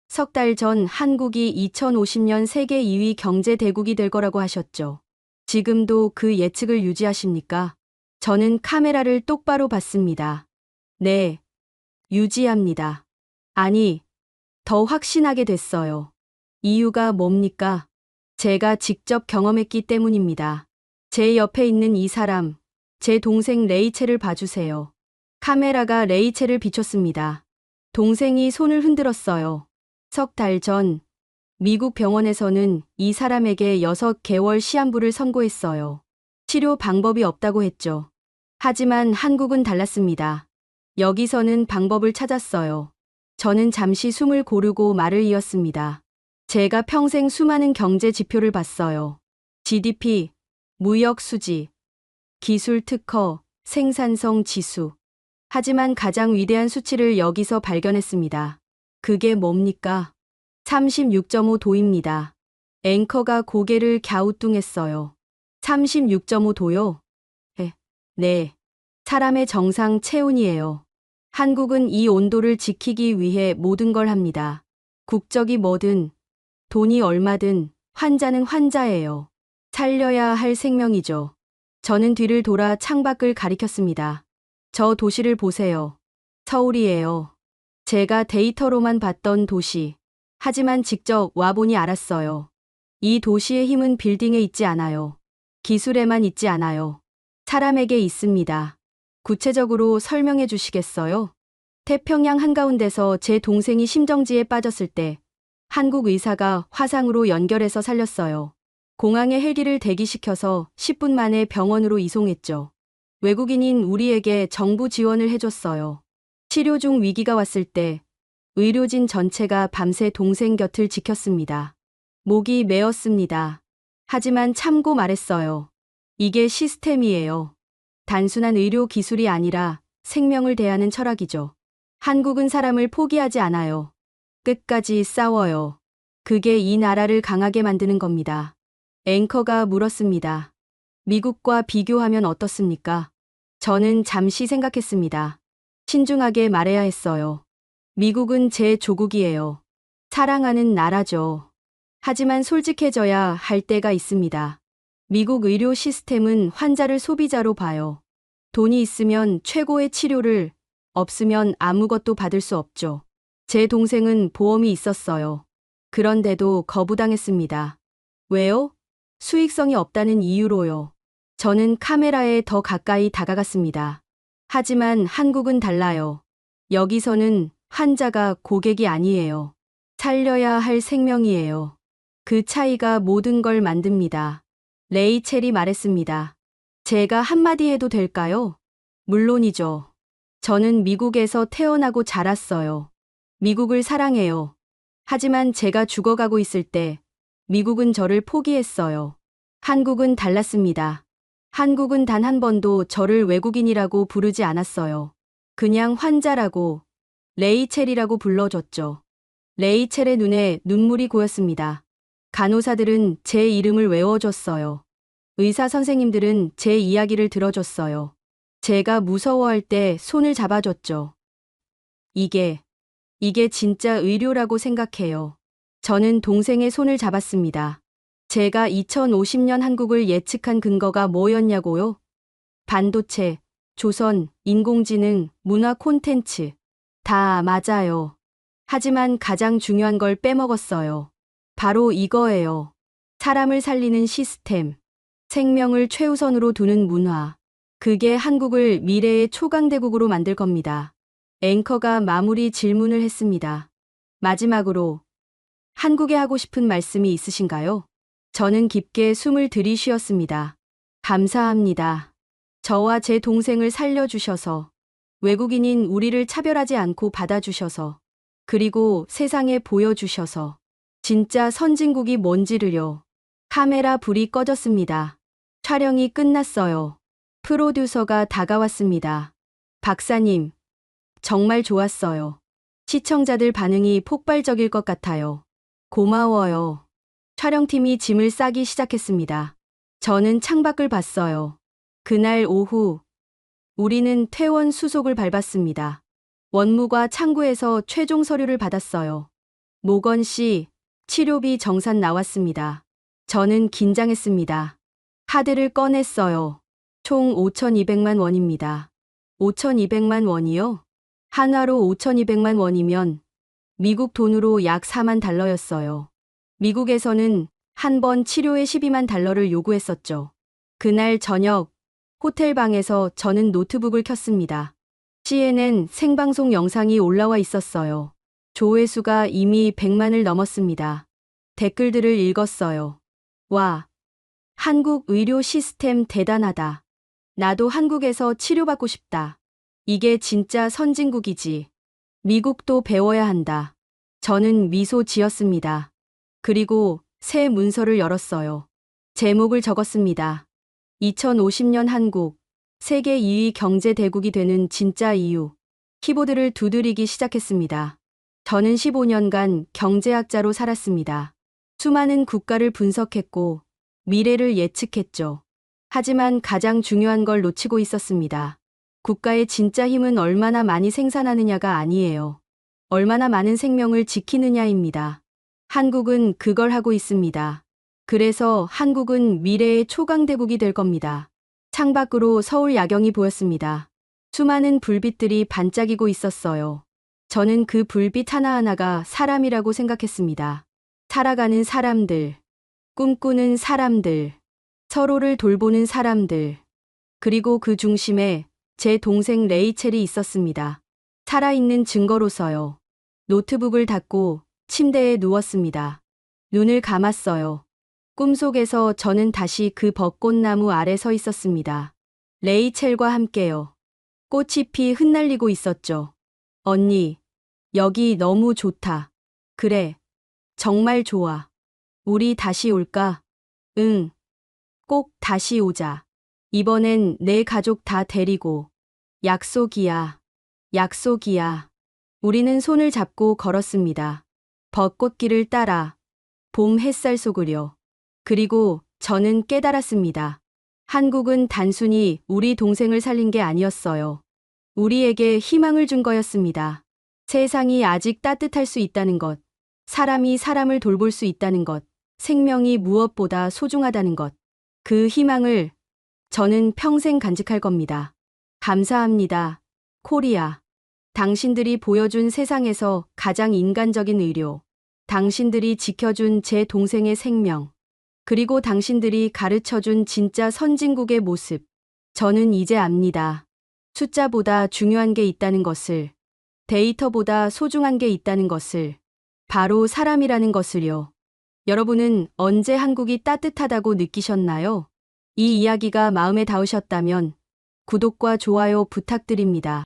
석 달 전 한국이 2050년 세계 2위 경제 대국이 될 거라고 하셨죠. 지금도 그 예측을 유지하십니까? 저는 카메라를 똑바로 봤습니다. 네, 유지합니다. 아니, 더 확신하게 됐어요. 이유가 뭡니까? 제가 직접 경험했기 때문입니다. 제 옆에 있는 이 사람, 제 동생 레이첼을 봐주세요. 카메라가 레이첼을 비췄습니다. 동생이 손을 흔들었어요. 석 달 전, 미국 병원에서는 이 사람에게 6개월 시한부를 선고했어요. 치료 방법이 없다고 했죠. 하지만 한국은 달랐습니다. 여기서는 방법을 찾았어요. 저는 잠시 숨을 고르고 말을 이었습니다. 제가 평생 수많은 경제 지표를 봤어요. GDP, 무역 수지, 기술 특허, 생산성 지수. 하지만 가장 위대한 수치를 여기서 발견했습니다. 그게 뭡니까? 36.5도입니다. 앵커가 고개를 갸우뚱했어요. 36.5도요? 네. 사람의 정상 체온이에요. 한국은 이 온도를 지키기 위해 모든 걸 합니다. 국적이 뭐든, 돈이 얼마든, 환자는 환자예요. 살려야 할 생명이죠. 저는 뒤를 돌아 창밖을 가리켰습니다. 저 도시를 보세요. 서울이에요. 제가 데이터로만 봤던 도시. 하지만 직접 와보니 알았어요. 이 도시의 힘은 빌딩에 있지 않아요. 기술에만 있지 않아요. 사람에게 있습니다. 구체적으로 설명해 주시겠어요? 태평양 한가운데서 제 동생이 심정지에 빠졌을 때 한국 의사가 화상으로 연결해서 살렸어요. 공항에 헬기를 대기시켜서 10분 만에 병원으로 이송했죠. 외국인인 우리에게 정부 지원을 해줬어요. 치료 중 위기가 왔을 때 의료진 전체가 밤새 동생 곁을 지켰습니다. 목이 메었습니다. 하지만 참고 말했어요. 이게 시스템이에요. 단순한 의료 기술이 아니라 생명을 대하는 철학이죠. 한국은 사람을 포기하지 않아요. 끝까지 싸워요. 그게 이 나라를 강하게 만드는 겁니다. 앵커가 물었습니다. 미국과 비교하면 어떻습니까? 저는 잠시 생각했습니다. 신중하게 말해야 했어요. 미국은 제 조국이에요. 사랑하는 나라죠. 하지만 솔직해져야 할 때가 있습니다. 미국 의료 시스템은 환자를 소비자로 봐요. 돈이 있으면 최고의 치료를, 없으면 아무것도 받을 수 없죠. 제 동생은 보험이 있었어요. 그런데도 거부당했습니다. 왜요? 수익성이 없다는 이유로요. 저는 카메라에 더 가까이 다가갔습니다. 하지만 한국은 달라요. 여기서는 환자가 고객이 아니에요. 살려야 할 생명이에요. 그 차이가 모든 걸 만듭니다. 레이첼이 말했습니다. 제가 한마디 해도 될까요? 물론이죠. 저는 미국에서 태어나고 자랐어요. 미국을 사랑해요. 하지만 제가 죽어가고 있을 때 미국은 저를 포기했어요. 한국은 달랐습니다. 한국은 단 한 번도 저를 외국인이라고 부르지 않았어요. 그냥 환자라고, 레이첼이라고 불러줬죠. 레이첼의 눈에 눈물이 고였습니다. 간호사들은 제 이름을 외워줬어요. 의사 선생님들은 제 이야기를 들어줬어요. 제가 무서워할 때 손을 잡아줬죠. 이게 진짜 의료라고 생각해요. 저는 동생의 손을 잡았습니다. 제가 2050년 한국을 예측한 근거가 뭐였냐고요? 반도체, 조선, 인공지능, 문화 콘텐츠. 다 맞아요. 하지만 가장 중요한 걸 빼먹었어요. 바로 이거예요. 사람을 살리는 시스템. 생명을 최우선으로 두는 문화. 그게 한국을 미래의 초강대국으로 만들 겁니다. 앵커가 마무리 질문을 했습니다. 마지막으로 한국에 하고 싶은 말씀이 있으신가요? 저는 깊게 숨을 들이쉬었습니다. 감사합니다. 저와 제 동생을 살려주셔서, 외국인인 우리를 차별하지 않고 받아주셔서, 그리고 세상에 보여주셔서, 진짜 선진국이 뭔지를요. 카메라 불이 꺼졌습니다. 촬영이 끝났어요. 프로듀서가 다가왔습니다. 박사님, 정말 좋았어요. 시청자들 반응이 폭발적일 것 같아요. 고마워요. 촬영팀이 짐을 싸기 시작했습니다. 저는 창밖을 봤어요. 그날 오후, 우리는 퇴원 수속을 밟았습니다. 원무과 창구에서 최종 서류를 받았어요. 모건 씨, 치료비 정산 나왔습니다. 저는 긴장했습니다. 카드를 꺼냈어요. 총 5,200만 원입니다. 5,200만 원이요? 한화로 5,200만 원이면 미국 돈으로 약 4만 달러였어요. 미국에서는 한 번 치료에 12만 달러를 요구했었죠. 그날 저녁, 호텔 방에서 저는 노트북을 켰습니다. CNN 생방송 영상이 올라와 있었어요. 조회수가 이미 100만을 넘었습니다. 댓글들을 읽었어요. 와, 한국 의료 시스템 대단하다. 나도 한국에서 치료받고 싶다. 이게 진짜 선진국이지. 미국도 배워야 한다. 저는 미소 지었습니다. 그리고 새 문서를 열었어요. 제목을 적었습니다. 2050년 한국, 세계 2위 경제 대국이 되는 진짜 이유. 키보드를 두드리기 시작했습니다. 저는 15년간 경제학자로 살았습니다. 수많은 국가를 분석했고 미래를 예측했죠. 하지만 가장 중요한 걸 놓치고 있었습니다. 국가의 진짜 힘은 얼마나 많이 생산하느냐가 아니에요. 얼마나 많은 생명을 지키느냐입니다. 한국은 그걸 하고 있습니다. 그래서 한국은 미래의 초강대국이 될 겁니다. 창밖으로 서울 야경이 보였습니다. 수많은 불빛들이 반짝이고 있었어요. 저는 그 불빛 하나하나가 사람이라고 생각했습니다. 살아가는 사람들, 꿈꾸는 사람들, 서로를 돌보는 사람들, 그리고 그 중심에 제 동생 레이첼이 있었습니다. 살아있는 증거로서요. 노트북을 닫고 침대에 누웠습니다. 눈을 감았어요. 꿈속에서 저는 다시 그 벚꽃나무 아래 서 있었습니다. 레이첼과 함께요. 꽃이 피 흩날리고 있었죠. 언니, 여기 너무 좋다. 그래, 정말 좋아. 우리 다시 올까? 응, 꼭 다시 오자. 이번엔 내 가족 다 데리고. 약속이야. 약속이야. 우리는 손을 잡고 걸었습니다. 벚꽃길을 따라 봄 햇살 속으려. 그리고 저는 깨달았습니다. 한국은 단순히 우리 동생을 살린 게 아니었어요. 우리에게 희망을 준 거였습니다. 세상이 아직 따뜻할 수 있다는 것, 사람이 사람을 돌볼 수 있다는 것, 생명이 무엇보다 소중하다는 것. 그 희망을 저는 평생 간직할 겁니다. 감사합니다. 코리아. 당신들이 보여준 세상에서 가장 인간적인 의료. 당신들이 지켜준 제 동생의 생명. 그리고 당신들이 가르쳐준 진짜 선진국의 모습. 저는 이제 압니다. 숫자보다 중요한 게 있다는 것을. 데이터보다 소중한 게 있다는 것을. 바로 사람이라는 것을요. 여러분은 언제 한국이 따뜻하다고 느끼셨나요? 이 이야기가 마음에 닿으셨다면 구독과 좋아요 부탁드립니다.